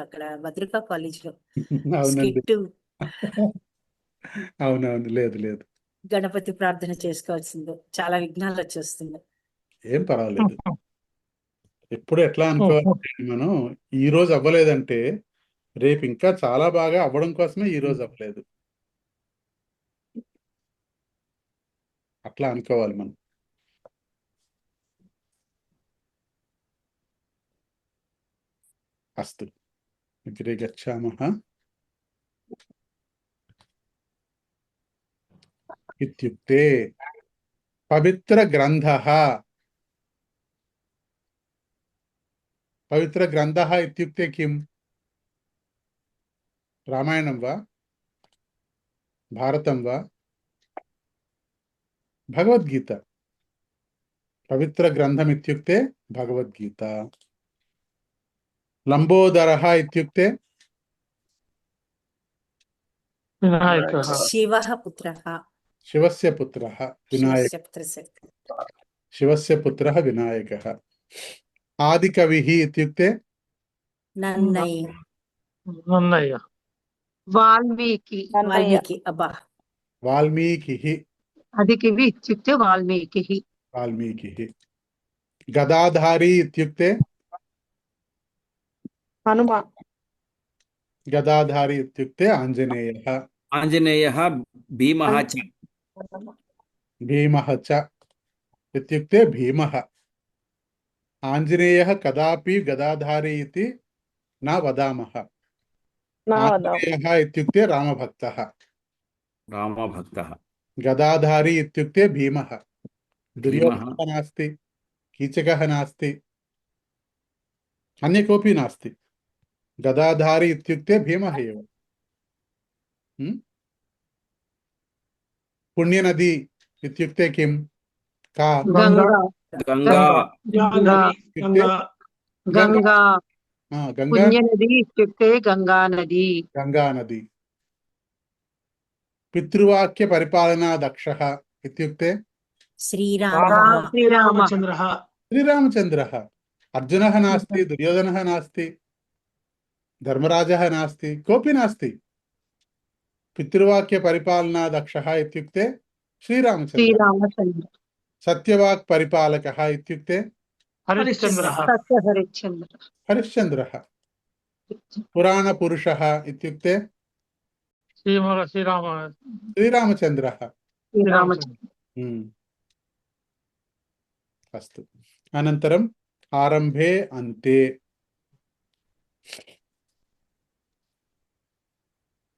అక్కడ భద్రకా కాలేజ్ లో. అవునండి. స్కిట్, అవునవును, లేదు లేదు. గణపతి ప్రార్థన చేసుకోవాల్సిందే. చాలా విఘ్నాలు వచ్చేస్తుంది. ఏం పర్వాలేదు. ఎప్పుడు ఎట్లా అనుకోవాలి, మనం ఈ రోజు అవ్వలేదంటే రేపు ఇంకా చాలా బాగా అవ్వడం కోసమే ఈ రోజు అవ్వలేదు, అట్లా అనుకోవాలి మనం. అస్తు, అగ్రే గచ్చామః. ఇత్యుక్తే పవిత్ర గ్రంథః. పవిత్ర గ్రంథః ఇత్యుక్తే కిం? రామాయణం వా? భారతం వా? భగవద్గీత. పవిత్ర గ్రంథం ఇత్యుక్తే భగవద్గీత. లంబోదరః ఇత్యుక్తే వినాయకः శివః పుత్రః. శివస్య పుత్రః వినాయక. శివస్య పుత్రస్య. శివస్య పుత్రః వినాయకः. ఆదికవిః ఇత్యుక్తే నన్నయ్య. నన్నయ్య వాల్మీకి వాల్మీకి. అబ్బా. వాల్మీకిః. అదికివి ఇత్యుక్తే వాల్మీకిః. వాల్మీకిః. గదాధారీ ఇత్యుక్తే హనుమ. గదాధారీ ఇత్యుక్తే ఆంజనేయः. ఆంజనేయः భీమः చ. భీమः చ इत्युक्ते भीमः. आञ्जनेयः कदापि गदाधारी इति न वदामः. आञ्जनेयः इत्युक्ते रामभक्तः. रामभक्तः. गदाधारी इत्युक्ते भीमः. दुर्योधनः नास्ति, कीचकः नास्ति, अन्य कोऽपि नास्ति. गदाधारी इत्युक्ते भीमः एव. पुण्यनदी इत्युक्ते किं? का? గంగా. गंगा. గంగా. గంగా. गंगा. పుణ్యనది ఇత్యుక్తే గంగా నది. गंगा नदी. पितृवाक्य परिपालना दक्षः इत्युक्ते శ్రీరామः. रामचंद्रः श्रीरामचन्द्रः. अर्जुनः नास्ति, दुर्योधनः नास्ति, धर्मराजः नास्ति, कोऽपि नास्ति. पितृवाक्य परिपालना दक्षः इत्युक्ते श्रीरामचन्द्रः. శ్రీరామచంద్ర. सत्यवाक् परिपालकः इत्युक्ते हरिश्चंद्रः సత్యహరిశ్చంద్ర. हरिश्चन्द्रः. पुराणपुरुषः इत्युक्ते श्रीरामचन्द्रः. శ్రీరామచంద్ర. अस्तु. अनन्तरम् आरम्भे अन्ते.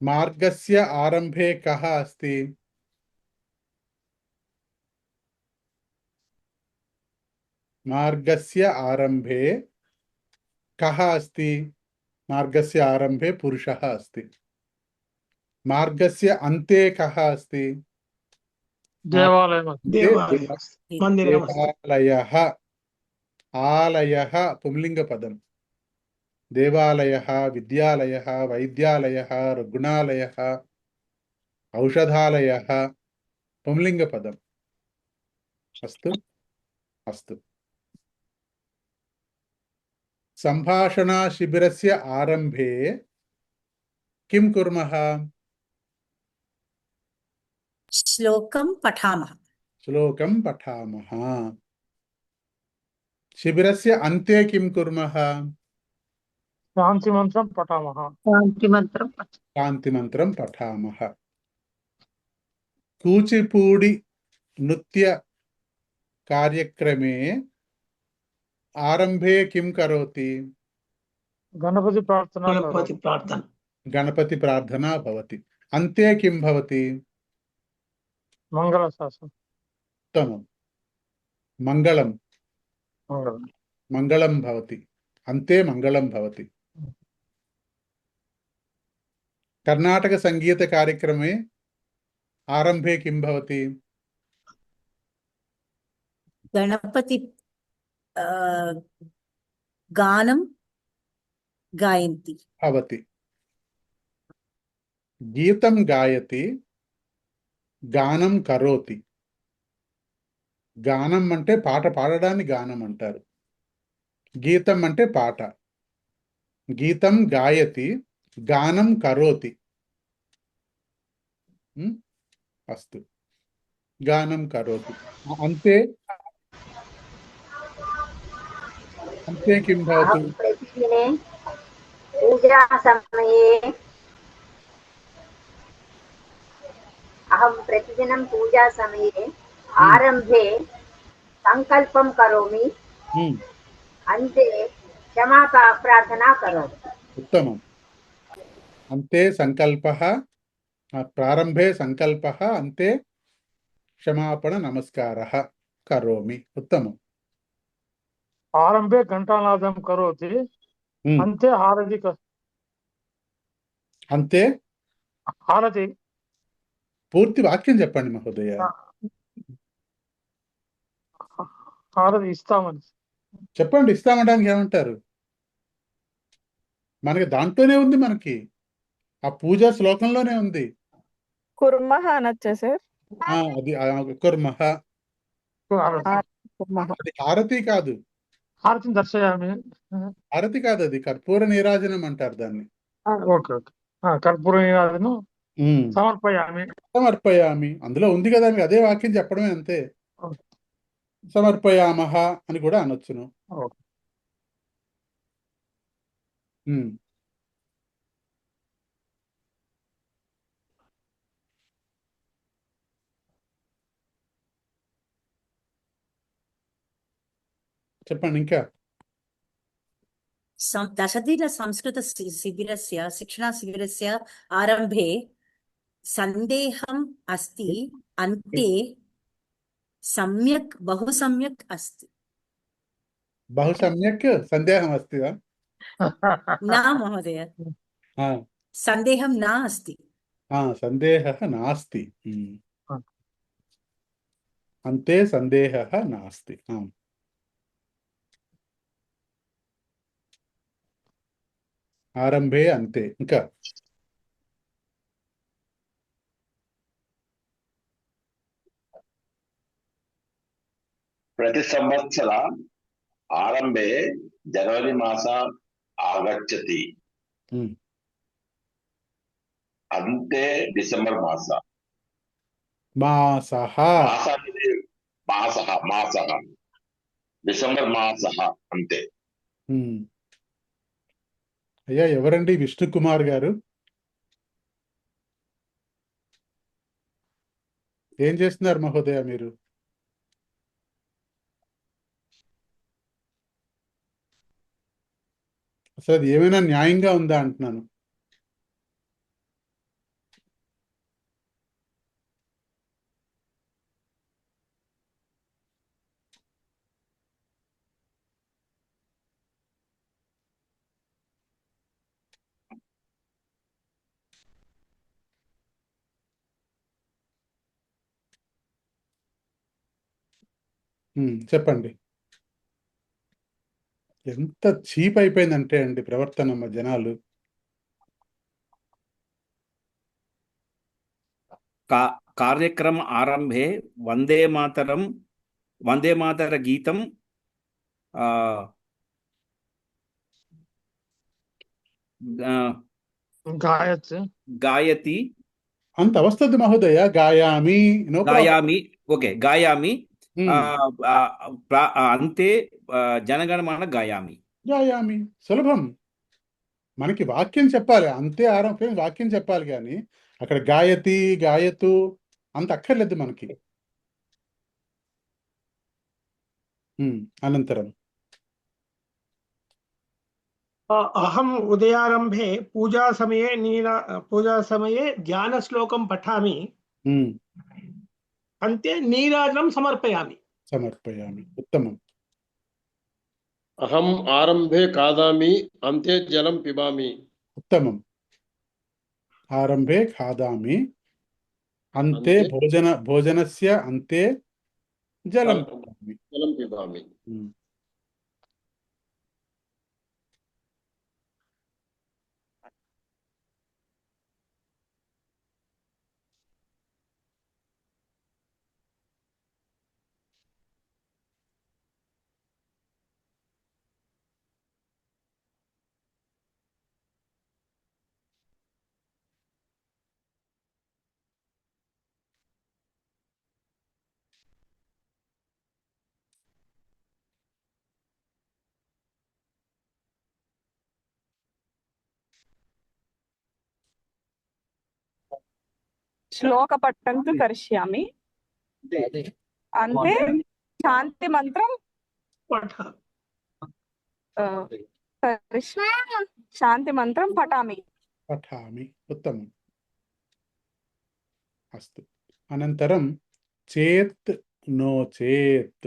मार्गस्य आरम्भे कः अस्ति? मार्गस्य आरम्भे कः अस्ति? मार्गस्य आरम्भे पुरुषः अस्ति. मार्गस्य अन्ते कः अस्ति? देवालयः. आलयः पुंलिङ्गपदम्. देवालयः, विद्यालयः, वैद्यालयः, रुग्णालयः, औषधालयः पुंलिङ्गपदम्. अस्तु अस्तु. सम्भाषणाशिबिरस्य आरम्भे किं कुर्मः? శ్లోకం పఠామः. श्लोकं पठामः. शिबिरस्य अन्ते किं कुर्मः? शान्तिमन्त्रं पठामः. शान्तिमन्त्रं पठामः. कूचिपूडी नृत्य कार्यक्रमे आरम्भे किं करोति? गणपति प्रार्थना. गणपति प्रार्थना भवति. अन्ते किं भवति? मङ्गलशासनम्. उत्तमं. मङ्गलं. मङ्गलं भवति. अन्ते मङ्गलं भवति. कर्णाटकसङ्गीतकार्यक्रमे आरम्भे किं भवति? గణపతి గానం గాయంతి. भवति. गीतं गायति, గానం కరోతి. గానం అంటే పాట పాడడాన్ని గానం అంటారు. గీతం అంటే పాట. గీతం గాయతి, గానం కరోతి. అస్తు. గానం కరోతి. అంతే అంతే కిం భవతి? प्रतिदिने पूजा समये अहं प्रतिदिनं पूजा समये आरम्भे संकल्पं करोमि, अन्ते क्षमा प्रार्थना करोमि. उत्तमम्. अन्ते संकल्पः, प्रारम्भे संकल्पः, अन्ते क्षमापण नमस्कारः करोमि. उत्तमम्. आरम्भे घण्टानादं करोति, अन्ते हारति. अन्ते हारति. పూర్తి వాక్యం చెప్పండి మహోదయ. హారతి ఇస్తామని. చెప్పండి, ఇస్తామనడానికి ఏమంటారు? మనకి దాంట్లోనే ఉంది, మనకి ఆ పూజా శ్లోకంలోనే ఉంది. కుర్మః అనొచ్చా సార్? అది కుర్మః. కుర్మః. అది హారతి కాదు. హారతిని దర్శయామి. హారతి కాదు, అది కర్పూర నీరాజనం అంటారు దాన్ని. Okay okay. కర్పూర నీరాజనం సమర్పయామి. సమర్పయామి అందులో ఉంది కదా, మీకు అదే వాక్యం చెప్పడమే అంతే. సమర్పయామహ అని కూడా అనొచ్చును. ఉమ్. చెప్పండి ఇంకా. दशदिन संस्कृत शिबिरस्य शिक्षणा शिबिरस्य आरम्भे सन्देहम् अस्ति, अन्ते सम्यक् बहु सम्यक् अस्ति. बहु सम्यक् सन्देहम् अस्ति वा? न महोदय, सन्देहं न अस्ति. सन्देहः नास्ति. अन्ते सन्देहः नास्ति. ఆరంభే అంతే. ఇంకా ప్రతి సంవత్సర ఆరంభే జనవరి మాస ఆగచ్చతి, అంతే డిసెంబర్ మాస. మాసః మాసః డిసెంబర్ మాసః అంతే. అయ్యా, ఎవరండి విష్ణుకుమార్ గారు? ఏం చేస్తున్నారు మహోదయ మీరు? అసలు అది ఏమైనా న్యాయంగా ఉందా అంటున్నాను. చెప్పండి. ఎంత చీప్ అయిపోయిందంటే అండి ప్రవర్తన మా జనాలు. కార్యక్రమ ఆరంభే వందే మాతర గీతం గాయతి. అంత వస్తుంది మహోదయ. గాయామి. గాయామి. ఓకే, గాయామి. అంతే జనగణమన గాయామి. గాయామి సులభం. మనకి వాక్యం చెప్పాలి, అంతే ఆరంభం వాక్యం చెప్పాలి, కానీ అక్కడ గాయతి గాయతు అంత అక్కర్లేదు మనకి. అనంతరం अहम् उदयारंभे पूजा समये ध्यान श्लोकं पठामि, अन्ते नीराजनं समर्पयामि. उत्तमम्. अहम् आरंभे खादामि, अन्ते जलं पिबामि. उत्तमम्. आरंभे खादामि, अन्ते भोजनस्य अन्ते जलं पिबामि. श्लोकपठनं तु करिष्यामि, अन्ते शान्तिमन्त्रं शान्तिमन्त्रं पठामि. उत्तमम्. अस्तु. अनन्तरं चेत् नो चेत्.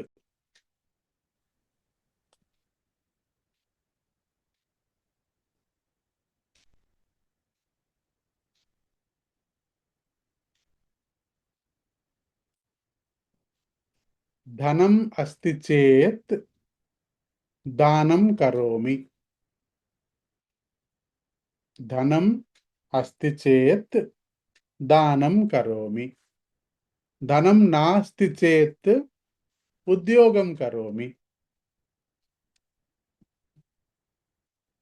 ధనం అస్తి చేత్ దానం కరోమి. ధనం అస్తి చేత్ దానం కరోమి. ధనం నాస్తి చేత్ ఉద్యోగం కరోమి.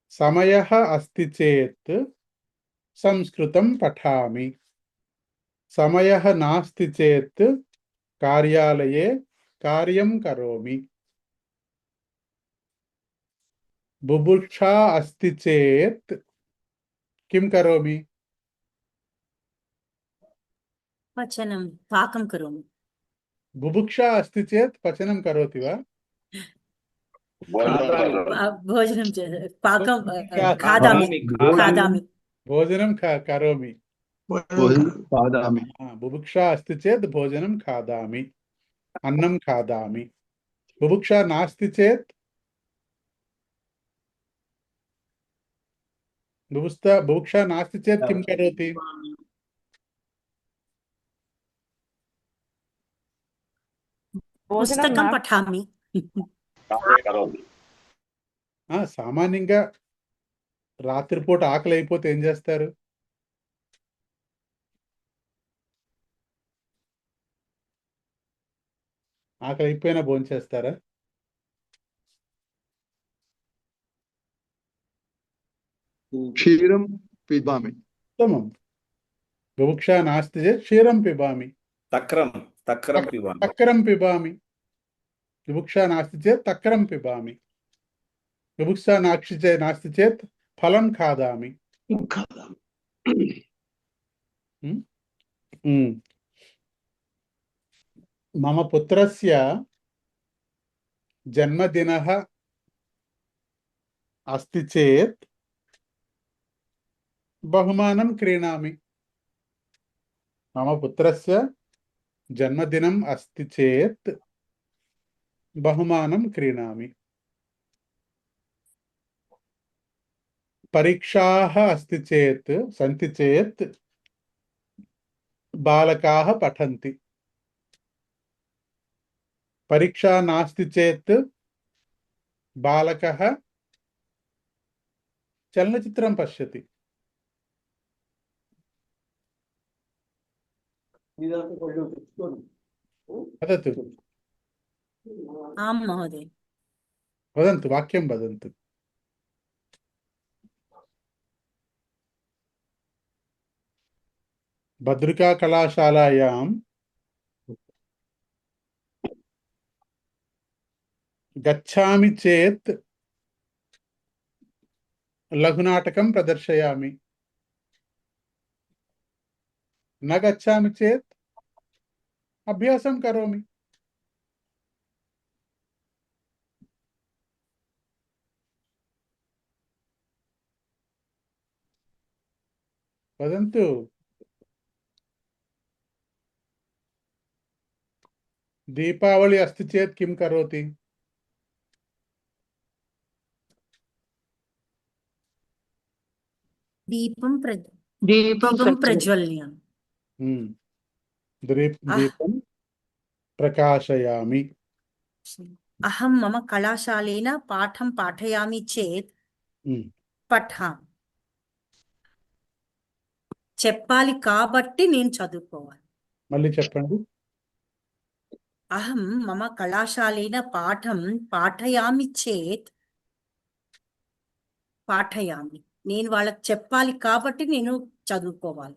సమయః అస్తి చేత్ సంస్కృతం పఠామి. సమయః నాస్తి చేత్ కార్యాలయే కార్యం కరోమి. బుభుక్షా అస్తి చేత్ కిం కరోమి. పచనం పాకం కరోమి. బుభుక్షా అస్తి చేత్ పచనం కరోతి వా. భోజనం పాకం ఖాదామి. ఖాదామి భోజనం కరోమి. खादामि. బుభుక్షా అస్తి చేత్ భోజనం ఖాదామి. అన్నం ఖాదామి. బుభుక్షా నాస్తి చేత్ బుభుక్షా నాస్తి చేత్ కిం కరోతి. పుస్తకం పఠామి. సామాన్యంగా రాత్రిపూట ఆకలి అయిపోతే ఏం చేస్తారు? ఆకలి అయిపోయినా భోంచేస్తారా? क्षीरं पिबामि. उत्तमं. बुभुक्षा नास्ति चेत् क्षीरं पिबामि. तक्रं पिबामि. तक्रं पिबामि. बुभुक्षा नास्ति चेत् तक्रं पिबामि. बुभुक्षा नास्ति चेत् फलं खादामि. मम पुत्रस्य जन्मदिनः अस्ति चेत् बहुमानं क्रीणामि. मम पुत्रस्य जन्मदिनम् अस्ति चेत् बहुमानं क्रीणामि. परीक्षाः अस्ति चेत् सन्ति चेत् बालकाः पठन्ति. परीक्षा नास्ति चेत् बालकः चलनचित्रं पश्यति. वदतु. आं महोदय. वदन्तु, वाक्यं वदन्तु. भद्रिका कलाशालायां गच्छामि चेत् लघुनाटकं प्रदर्शयामि. न गच्छामि चेत् अभ्यासं करोमि. वदन्तु. दीपावली अस्ति चेत् किं करोति? दीपं दीपं प्रज्वल्यामि. दीपं प्रकाशयामि. अहं मम कलाशालेन पाठं पाठयामि चेत् పఠామి. చెప్పాలి కాబట్టి నేను చదువుకోవాలి. మళ్ళీ చెప్పండి. అహం మమ కళాశాలేన పాఠం పాఠయామి చేత్ పాఠయామి. నేను వాళ్ళకి చెప్పాలి కాబట్టి నేను చదువుకోవాలి.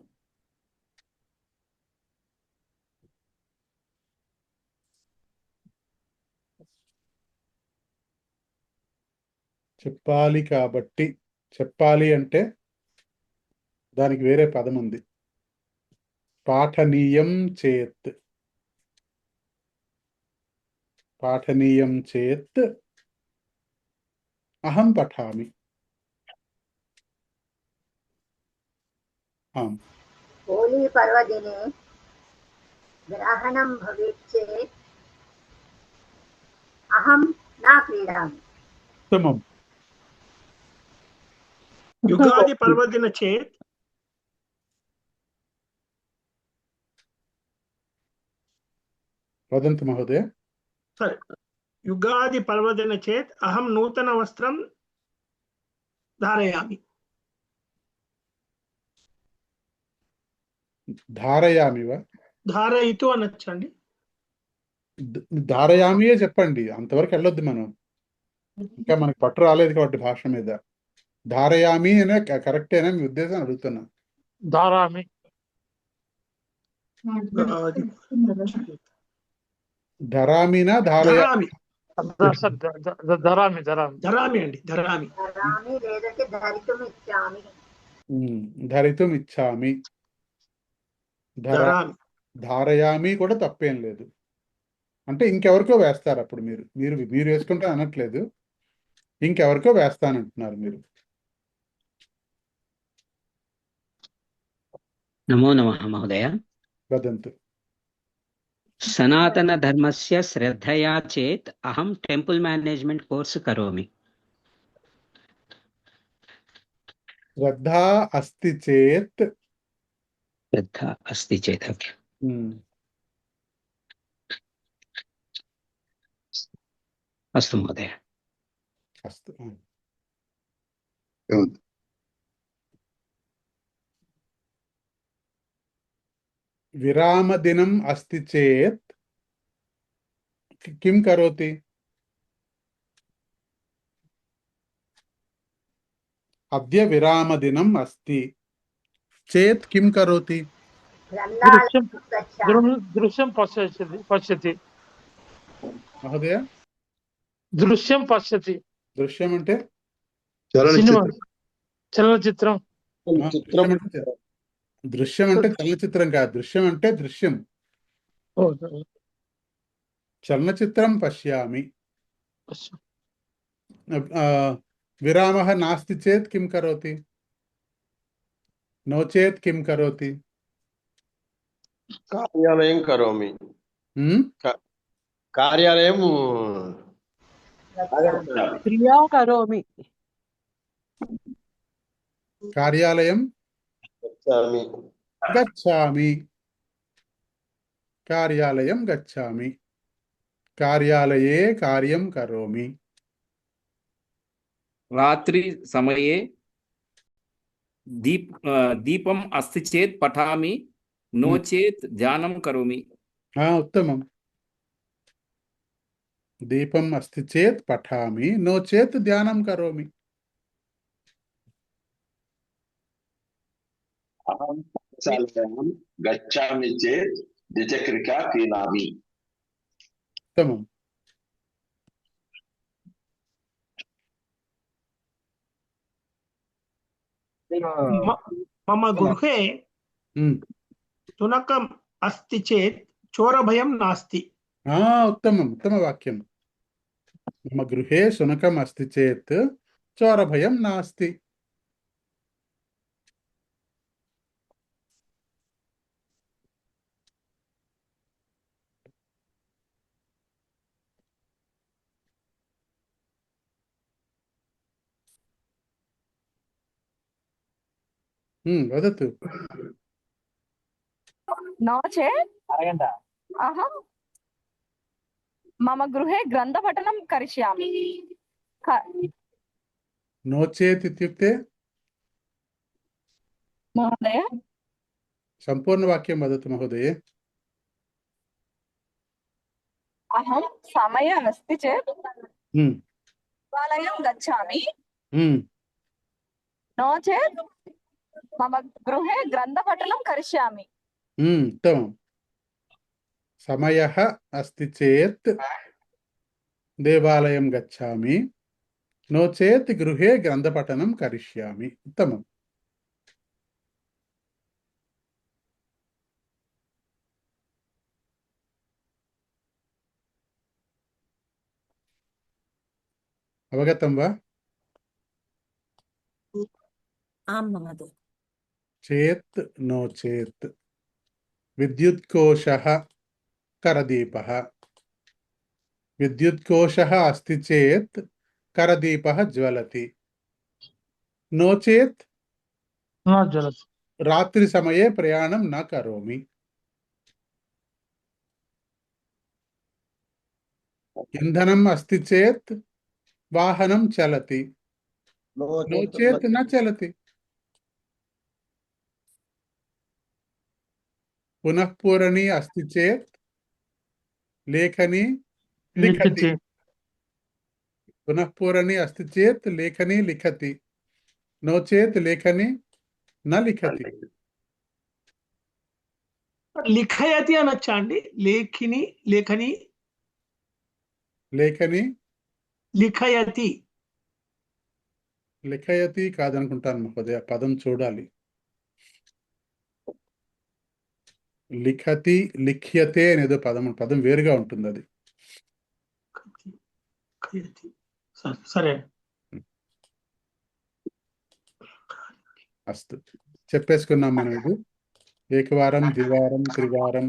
చెప్పాలి కాబట్టి, చెప్పాలి అంటే దానికి వేరే పదం ఉంది. పాఠనీయం చేత్. పాఠనీయం చేత్ అహం పఠామి. होली पर्वदिने ग्रहणं भवेत् चेत् अहं न क्रीडामि. उत्तमम्. युगादि पर्वदिन चेत् वदन्तु महोदय. సరే యుగాది పర్వదిన చేత్ అహం నూతన వస్త్రం ధారయామి. ధారయామివా? ధారయితు అనొచ్చండి. ధారయామియే చెప్పండి, అంతవరకు వెళ్ళొద్దు మనం, ఇంకా మనకి పట్టు రాలేదు కాబట్టి భాష మీద. ధారయామి అనే కరెక్టేనా మీ ఉద్దేశం అడుగుతున్నా. ధారామి. యుగాది ధరామినా ధారయా? ధరామి ధరామి ధరామి ధరామి అండి, ధరామి. ధరామి లేదంటే ధరితుం ఇచ్చామి. ధరితుం ఇచ్చామి. ధరామి. ధారయామి కూడా తప్పేం లేదు. అంటే ఇంకెవరికో వేస్తారు అప్పుడు మీరు మీరు మీరు వేసుకుంటే అనట్లేదు, ఇంకెవరికో వేస్తానంటున్నారు మీరు. నమో నమః మహోదయ. వదంతు. సనాతన ధర్మస్య శ్రద్ధయా చేత్ అహం టెంపుల్ మేనేజ్మెంట్ కోర్సు కరోమి. శ్రద్ధా అస్తి చేత్. శ్రద్ధ అస్తి చేత్. అస్తు మహోదయ. అస్తు. విరామదినం అస్తి చేత్ కిం కరోతి? అద్య విరామదినం అస్తి చేత్ కిం కరోతి? దృశ్యం పశ్యతి. మహోదయ, దృశ్యం పశ్యతి. దృశ్యం అంటే సినిమా, చలనచిత్రం. దృశ్యం అంటే చలనచిత్రం కాదు, దృశ్యం అంటే దృశ్యం. చలనచిత్రం పశ్యామి. విరామః నాస్తి చేత్ కిం కరోతి? నో చేత్ కిం కరోతి? కార్యాలయం కరోమి. కార్యాలయం క్రియా కరోమి. కార్యాలయం గచ్చామి. కార్యాలయం గచ్చామి. కార్యాలయే కార్యం కరోమి. రాత్రి సమయే దీపం అస్తి చేత్ పఠామి, నో చేత్ ధ్యానం కరోమి. ఉత్తమం. దీపం అస్తి చేత్ పఠామి, నో చేత్ ధ్యానం కరోమి. అహం పాఠశాలాయాం గచ్చామి చేత్ ద్విచక్రికా క్రీణామి. ఉత్తమం. మమ గృహే శునకం అస్తి చేత్ చోరభయం నాస్తి. ఉత్తమం, ఉత్తమ వాక్యం. మమ గృహే శునకం అస్తి చేత్ చోరభయం నాస్తి. వదతు. नो चेत् अहं मम गृहे ग्रन्थपठनं करिष्यामि. नो चेत् इत्युक्ते महोदय सम्पूर्णवाक्यं वदतु महोदये. अहं समयः अस्ति चेत् देवालयं गच्छामि. नो चेत् मम गृहे ग्रन्थपठनं करिष्यामि. उत्तमं. समयः अस्ति चेत् देवालयं गच्छामि, नो चेत् गृहे ग्रन्थपठनं करिष्यामि. उत्तमम्. अवगतं वा? आम् महोदय. चेत् नो चेत्. विद्युत्कोशः करदीपः. विद्युत्कोशः अस्ति चेत् करदीपः ज्वलति. नो चेत् न ज्वलति. रात्रि समये प्रयाणं न करोमि. ఇంధనం అస్తి చేత్ వాహనం చలతి, నో చేత్ న చలతి. పునఃపూరణి అస్తి చేత్ లేఖని లిఖతి, పునఃపూరణి అస్తి చేత్ లేఖని లిఖతి, నో చేత్ లేఖని న లిఖతి. లిఖయతి అనొచ్చా అండి? లేఖిని లేఖని లేఖని లిఖయతి లిఖయతి కాదనుకుంటాను మహోదయ, పదం చూడాలి. లిఖతి లిఖ్యతే అనేదో పదం వేరుగా ఉంటుంది అది. సరే అస్తు, చెప్పేసుకున్నాం మనం. ఇది ఏకవారం, ద్వివారం, త్రివారం,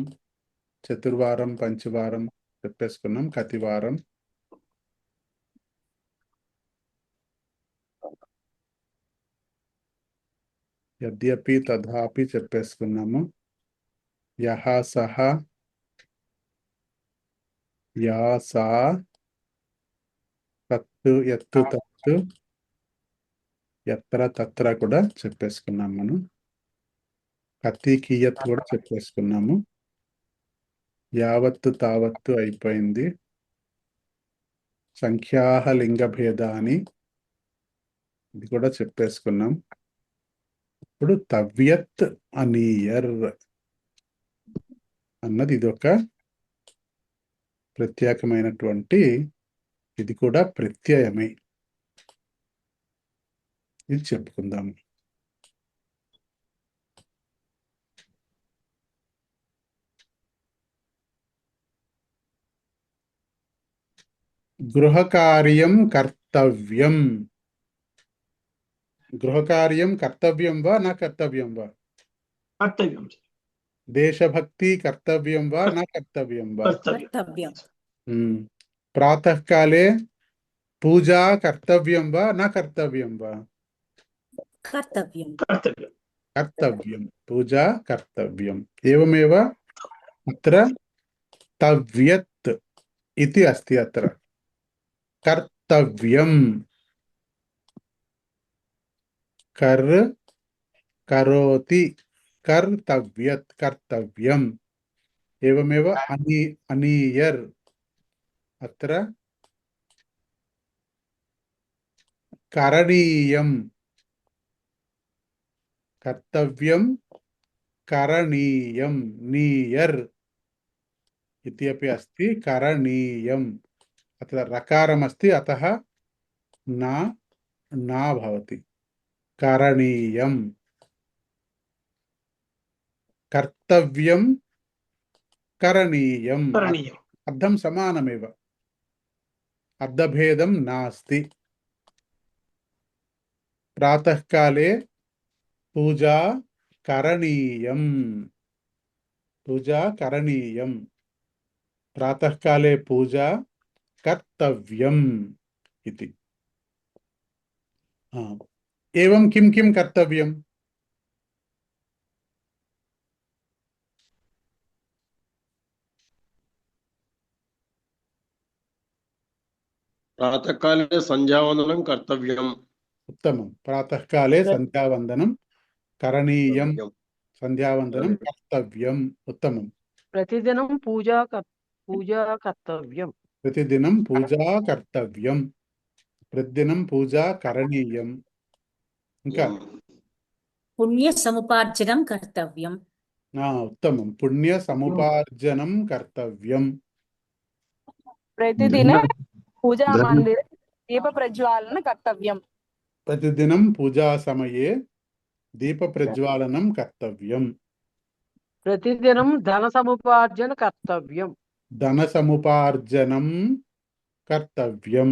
చతుర్వారం, పంచవారం చెప్పేసుకున్నాం. కతివారం, యద్యపి తథాపి చెప్పేసుకున్నాము. యహ సహ యా సా తత్తు ఎత్తు తత్తు ఎత్ర తత్ర కూడా చెప్పేసుకున్నాం మనం. కతి కియత్ కూడా చెప్పేసుకున్నాము. యావత్తు తావత్తు అయిపోయింది. సంఖ్యాహ లింగ భేదాని ఇది కూడా చెప్పేసుకున్నాం. ఇప్పుడు తవ్యత్ అనీయర్ అన్నది ఇదొక ప్రత్యేకమైనటువంటి, ఇది కూడా ప్రత్యయమే. ఇది చెప్పుకుందాం. గృహకార్యం కర్తవ్యం. గృహకార్యం కర్తవ్యం వా నా కర్తవ్యం వా? కర్తవ్యం. దేశభక్తి కర్తవ్యం వా నా కర్తవ్యం వా? కర్తవ్యం. ప్రాతఃకాలే పూజా కర్తవ్యం వా నా కర్తవ్యం వా? కర్తవ్యం. కర్తవ్యం. పూజా కర్తవ్యం. ఏవమేవ అత్ర తవ్యత్ ఇతి అస్తి. అత్ర కర్తవ్యం. కర్ కరోతి కర్తవ్యత్ కర్తవ్యం. ఏవమేవ అనీయర్ అత్ర కరణీయం. కర్తవ్యం కరణీయం. నీయర్ इति अपि अस्ति. करणीयम् अत्र रकारमस्ति, अतः न भवति. करणीयम्. कर्तव्यं करणीयम्. अर्थं समानमेव, अर्थभेदं नास्ति. प्रातःकाले पूजा करणीयम्. पूजा करणीयम्. प्रातःकाले पूजा कर्तव्यम् इति. एवं किं किं कर्तव्यम्? प्रातःकाले सन्ध्यावन्दनं कर्तव्यम्. उत्तमं. प्रातःकाले सन्ध्यावन्दनं करणीयं. सन्ध्यावन्दनं कर्तव्यम्. उत्तमं. प्रतिदिनं पूजा कर्तव्यं. प्रतिदिनं पूजा कर्तव्यं. प्रतिदिनं पूजा करणीयं. ఇంకా పుణ్య సముపార్జనం కర్తవ్యం. ఉత్తమం. పుణ్య సముపార్జనం కర్తవ్యం. प्रतिदिनं पूजा मंदिरे दीप प्रज्वालन कर्तव्यम्. प्रतिदिनं पूजा समये दीप प्रज्वालनं कर्तव्यं. प्रतिदिनं धन समुपार्जन कर्तव्यं. धन समुपार्जनं कर्तव्यं.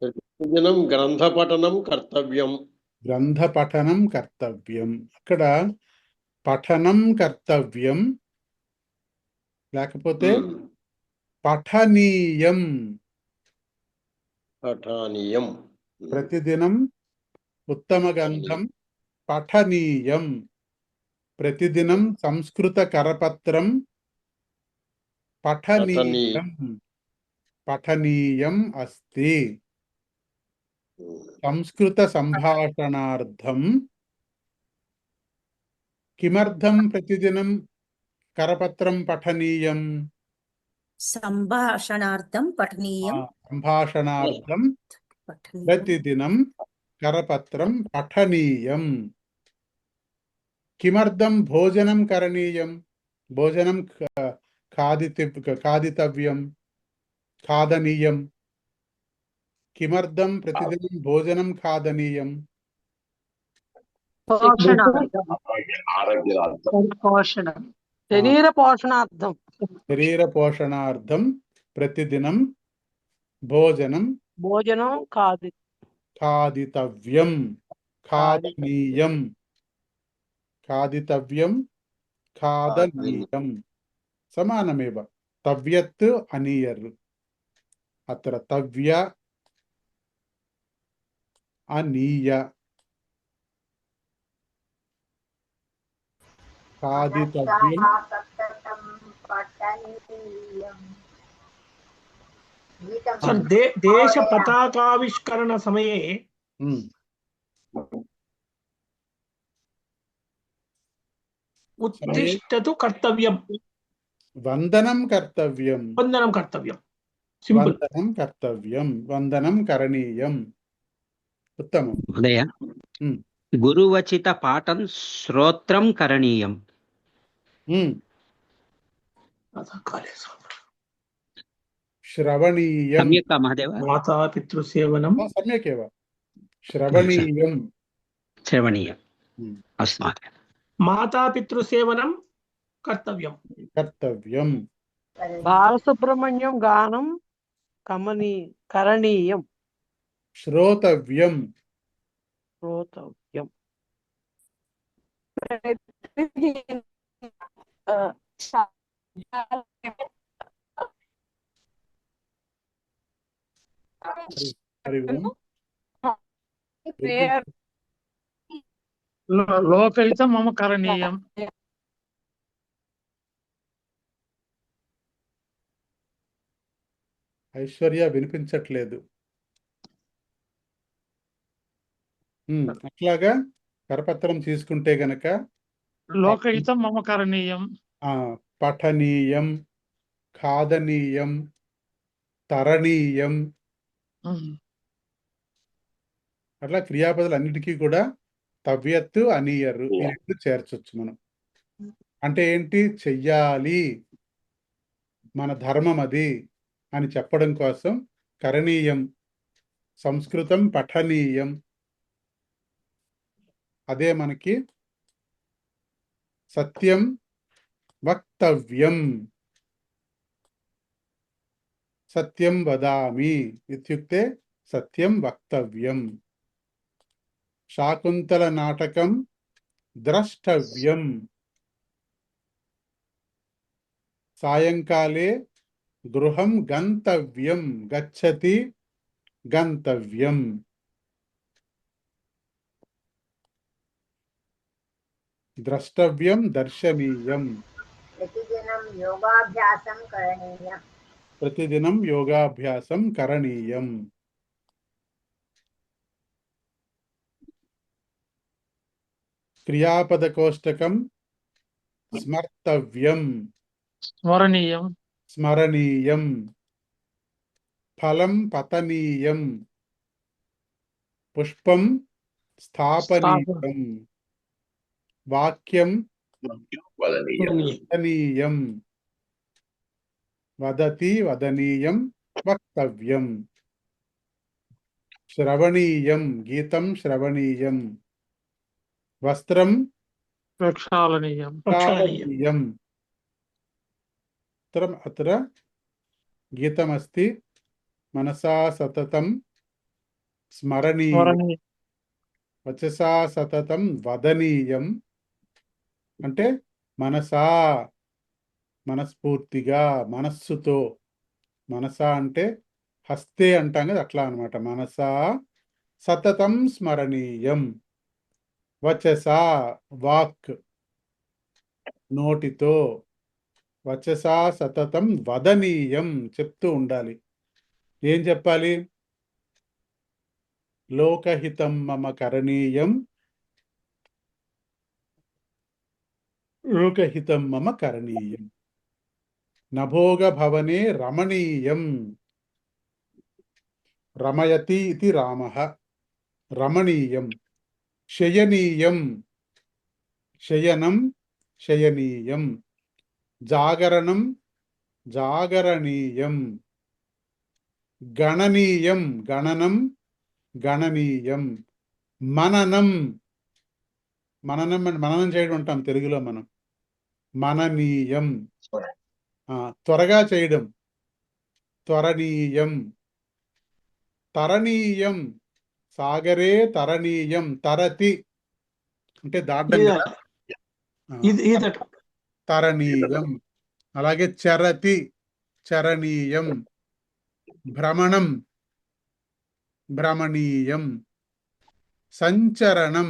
प्रतिदिनं ग्रन्थपठनं कर्तव्यम्. గ్రంథపఠనం కర్తవ్యం. అక్కడ పఠనం కర్తవ్యం, లేకపోతే పఠనీయం. పఠనీయం. ప్రతిదినం ఉత్తమ గ్రంథం పఠనీయం. ప్రతిదినం సంస్కృత కరపత్రం పఠనీయం. పఠనీయం అస్తి. సంస్కృత సంభాషణార్థం కిమర్థం ప్రతిదినం కరపత్రం పఠనీయం? సంభాషణార్థం పఠనీయం. సంభాషణార్థం పఠనీయం. ప్రతిదినం కరపత్రం పఠనీయం. కిమర్థం భోజనం కరణీయం? భోజనం ఖాదితవ్యం, ఖాదనీయం. కిమర్థం ప్రతిదినం భోజనం ఖాదనీయం? పోషణార్థం. ఆరోగ్యార్థం. పోషణం. శరీర పోషణార్థం. శరీర పోషణార్థం ప్రతిదినం భోజనం భోజనం కాదు ఖాదితవ్యం, ఖాదనీయం. ఖాదితవ్యం, ఖాదనీయం సమానమేవ. తవ్యత్ అనీయర్. అత్ర తవ్య అనీయ. ఖాదితవ్యం సతతం పఠనీయం. గీతం सर देश पताकाविष्करण समये उत्तिष्ठतु कर्तव्यम. వందనం కర్తవ్యం. वंदनं कर्तव्यम. सिंपल. వందనం కర్తవ్యం, వందనం కరణీయం. ఉత్తమం. మహోదయ, గురువచిత పాఠం శ్రోత్రం కరణీయం. శ్రవణీయం. సమ్యక్ మహాదేవ. माता पितृसेवनम. సమ్యకేవ. శ్రవణీయం. శ్రవణీయం. అస్తు మహోదయ. माता पितृसेवनम कर्तव्यम. కర్తవ్యం. బాలసుబ్రహ్మణ్యం గానం కరణీయం. శ్రోతవ్యం. శ్రోతవ్యం. హరి ఓం. లోకహితం మమ కరణీయం. ఐశ్వర్య వినిపించట్లేదు. అట్లాగా కరపత్రం తీసుకుంటే గనక లోకహితం మమ కరణీయం. పఠనీయం, ఖాదనీయం, తరణీయం, అట్లా క్రియాపదాలు అన్నిటికీ కూడా తవ్యత్తు అనీయరు ఈ రెండు చేర్చొచ్చు మనం. అంటే ఏంటి? చెయ్యాలి, మన ధర్మం అది అని చెప్పడం కోసం కరణీయం. సంస్కృతం పఠనీయం. అదే మనకి సత్యం వక్తవ్యం. సత్యం వదామి ఇత్యుక్తే సత్యం వక్తవ్యం. శాకుంతల నాటకం ద్రష్టవ్యం. సాయంకాలే గృహం గంతవ్యం. గచ్చతి గంతవ్యం. ద్రష్టవ్యం, దర్శనీయం. ప్రతిదినం యోగాభ్యాసం కరణీయం. ప్రతిదినం యోగాభ్యాసం కరణీయం. క్రియాపద కోష్టకం స్మర్తవ్యం. స్మరణీయం. స్మరణీయం. ఫలం పతనీయం. పుష్పం స్థాపనీయం. వాక్యం వదనీయం. వదతి వదనీయం. వక్తవ్యం. శ్రవణీయం. గీతం శ్రవణీయం. వస్త్రం ప్రక్షాళనీయం. ప్రక్షాళనీయం. అత్ర గీతమస్తి మనసా సతతం స్మరణీయం. వచసా సతతం వదనీయం. అంటే మనసా, మనస్ఫూర్తిగా, మనస్సుతో. మనసా అంటే హస్తే అంటాం కదా, అట్లా అనమాట. మనసా సతతం స్మరణీయం. వచసా వాక్, నోటితో. వచసా సతతం వదనీయం, చెప్తూ ఉండాలి. ఏం చెప్పాలి? లోకహితం మమ కరణీయం, లోకహితం మమ కరణీయం, నభోగ భవనే రమణీయం, రమయతి ఇది రామః, రమణీయం, శయనీయం, శయనం, శయనీయం, జాగరణం, జాగరణీయం, గణనీయం, గణనం, గణనీయం, మననం, మననం చేయడం ఉంటాం తెలుగులో మనం, మననీయం, త్వరగా చేయడం, త్వరణీయం, తరణీయం, సాగరే తరణీయం, తరతి అంటే దాటం కదా. తరణీయం. అలాగే చరతి, చరణీయం, భ్రమణం, భ్రమణీయం, సంచరణం,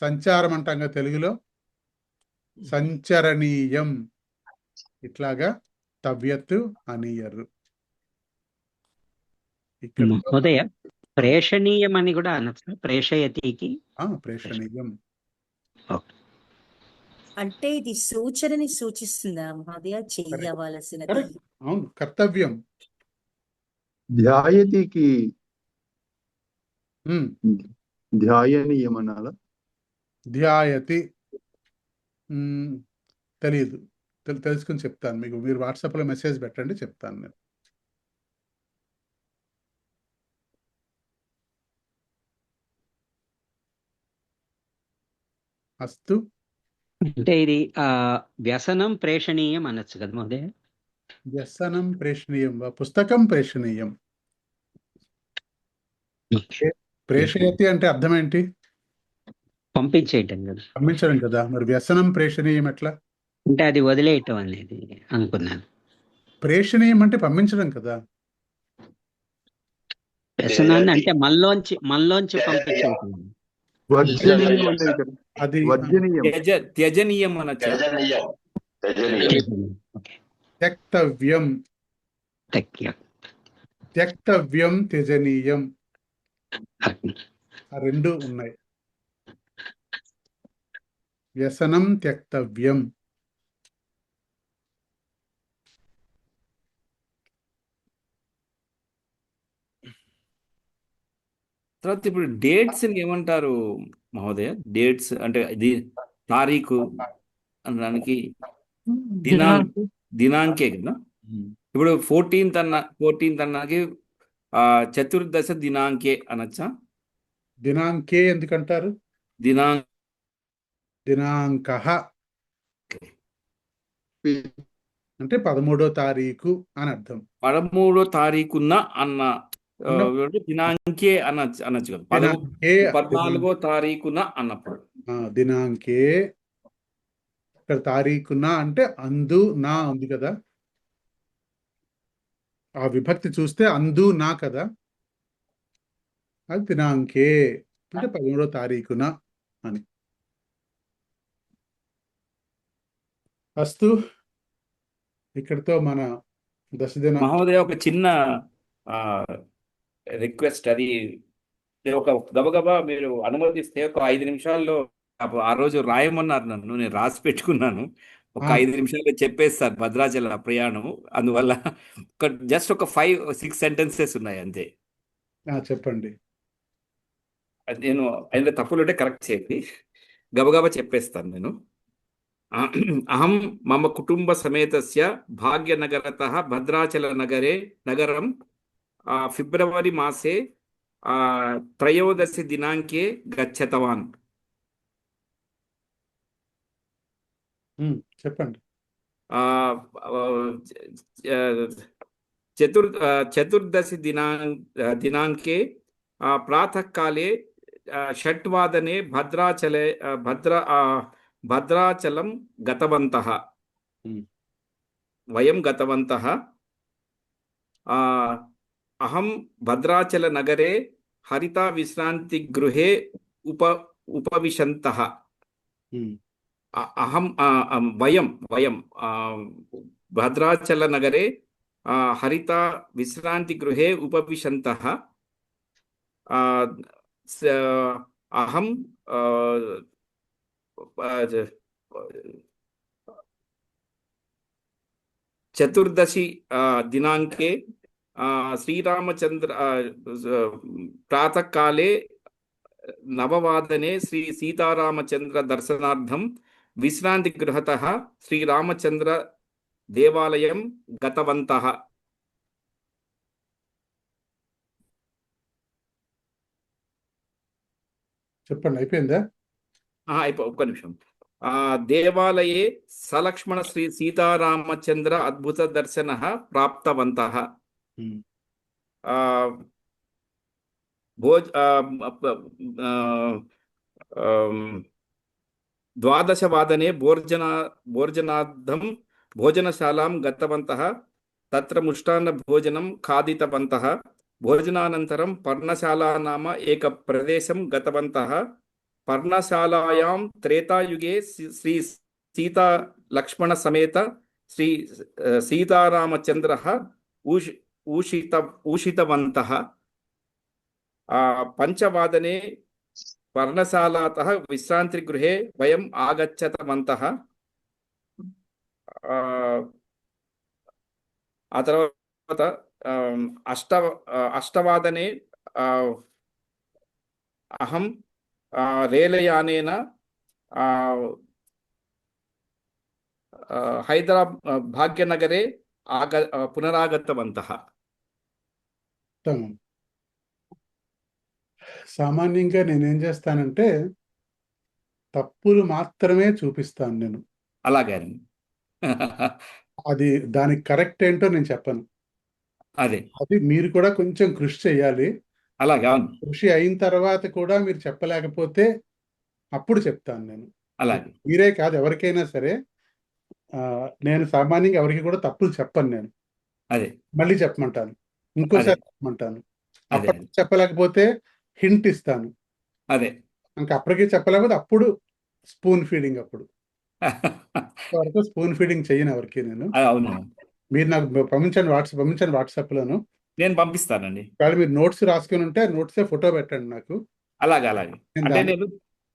సంచారం అంటాం కదా తెలుగులో, సంచరణీయం. ఇట్లాగా తవ్యత్తు అనీయరు. ఇక్కడ మహోదయ, ప్రేషణీయం అని కూడా అనొచ్చు, ప్రేషయతికి. ప్రేషణీయం అంటే ఇది సూచనని సూచిస్తుందా మహోదయ? చెయ్యవలసినది. అవును, కర్తవ్యం. ధ్యాయతికి ధ్యాయనీయం అనాలా? ధ్యాయతి తెలీదు, తెలుసుకుని చెప్తాను మీకు. మీరు వాట్సాప్లో మెసేజ్ పెట్టండి, చెప్తాను నేను. అస్తు. అంటే ఇది వ్యసనం ప్రేషణీయం అనొచ్చు కదా మహోదయ? వ్యసనం ప్రేషణీయం వా పుస్తకం ప్రేషణీయం? ప్రేషయతి అంటే అర్థం ఏంటి? పంపించేయటం కదా. పంపించడం కదా. మరి వ్యసనం ప్రేషణీయం ఎట్లా? అంటే అది వదిలేయటం అనేది అనుకున్నాను. ప్రేషణీయం అంటే పంపించడం కదా. వ్యసనాన్ని అంటే మనలోంచి పంపించేయటం. అది త్యజనీయం అనొచ్చు. త్యక్తవ్యం, త్యక్తవ్యం, త్యజనీయం, ఆ రెండు ఉన్నాయి. వ్యసనం త్యక్తవ్యం. తర్వాత ఇప్పుడు డేట్స్ ఏమంటారు మహోదయ? డేట్స్ అంటే ఇది తారీఖు అనడానికి దినాంకే కదా. ఇప్పుడు 14th అన్నాకి చతుర్దశ దినాంకే అనొచ్చా? దినాంకే ఎందుకంటారు? దినాంకః అంటే 13వ తారీఖు అని అర్థం. 13వ తారీఖున అన్న దినాంకే అనొచ్చు కదా. 14వ తారీఖున అన్నప్పుడు దినాంకే. ఇక్కడ తారీఖున అంటే అందు నా ఉంది కదా, ఆ విభక్తి చూస్తే అందు నా కదా, అది దినాంకే అంటే 13వ తారీఖున అని. అస్తు. ఇక్కడితో మన దశదిన మహోదయ ఒక చిన్న రిక్వెస్ట్, అది ఒక గబగబా మీరు అనుమతిస్తే ఒక 5 నిమిషాల్లో, ఆ రోజు రాయమన్నారు నన్ను, నేను రాసి పెట్టుకున్నాను. ఒక 5 నిమిషాల్లో చెప్పేస్తారు భద్రాచల ప్రయాణం. అందువల్ల జస్ట్ ఒక 5-6 సెంటెన్సెస్ ఉన్నాయి అంతే. చెప్పండి. నేను అందులో తప్పులు ఉంటే కరెక్ట్ చేయండి. గబగబా చెప్పేస్తాను నేను. అహం మమ కుటుంబ సమేతస్య భాగ్యనగరతః భద్రాచల నగరం ఫిబ్రవరి మాసే 13 దినాంకే గచ్చతవాన్. చెప్పండి. చతుర్దశి దినాంకే ప్రాతఃకాలే 6 వాదనే భద్రాచలం గతవంతః. వయం గతవంతః. అహం భద్రాచల నగరే హరితా విశ్రాంతి గృహే ఉపవిశంతః. అహం వయం భద్రాచల నగరే హరిత విశ్రాంతి గృహే ఉపవిశन्तः అహం చతుర్దశి దినాంకే శ్రీరామచంద్ర ప్రాతకాలే 9 శ్రీ సీతారామచంద్ర దర్శనార్థం విశ్రాంతి గృహతః శ్రీరామచంద్ర దేవాలయం గతవంతః. చెప్పండి, అయిపోయిందా? ఒక్క నిమిషం. దేవాలయే సలక్ష్మణ శ్రీ సీతారామచంద్ర అద్భుత దర్శన ప్రాప్తవంతః. భోజ్ 12 భోజనార్థం భోజనశాలాం గతవంతః. తత్ర ముష్టాన్న భోజనం ఖాదితవంతః. భోజనానంతరం పర్ణశాలా నామ ఏక ప్రదేశం గతవంతః. పర్ణశాలాయాం త్రేతాయుగే శ్రీ సీతా లక్ష్మణ సమేత శ్రీ సీతారామచంద్రః ఊషితవంతః. 5 పర్ణశాలాతః విశ్రాంతి గృహే వయం ఆగచ్చతవంతః. ఆ తర్వాత 8 అహం రేలయానేన హైదరాబాద్ భాగ్యనగరే పునరాగతవంతః. ఉత్తమం. సామాన్యంగా నేనేం చేస్తానంటే తప్పులు మాత్రమే చూపిస్తాను నేను. అలాగే అది దానికి కరెక్ట్ ఏంటో నేను చెప్పను. అది మీరు కూడా కొంచెం కృషి చేయాలి. అలాగే కృషి అయిన తర్వాత కూడా మీరు చెప్పలేకపోతే అప్పుడు చెప్తాను నేను. అలాగే మీరే కాదు, ఎవరికైనా సరే నేను సామాన్యంగా ఎవరికి కూడా తప్పులు చెప్పను నేను. అదే మళ్ళీ చెప్పమంటాను, ఇంకోసారి చెప్పమంటాను. అప్పటికి చెప్పలేకపోతే హింట్ ఇస్తాను. అదే ఇంకా అప్పటికి చెప్పలేకపోతే అప్పుడు స్పూన్ ఫీడింగ్. అప్పుడు వరకు స్పూన్ ఫీడింగ్ చేయను ఎవరికి నేను. అవును, మీరు నాకు పంపించండి వాట్సాప్లోను. నేను పంపిస్తానండి. ఒకవేళ మీరు నోట్స్ రాసుకుని ఉంటే నోట్సే ఫోటో పెట్టండి నాకు. అలాగే అంటే నేను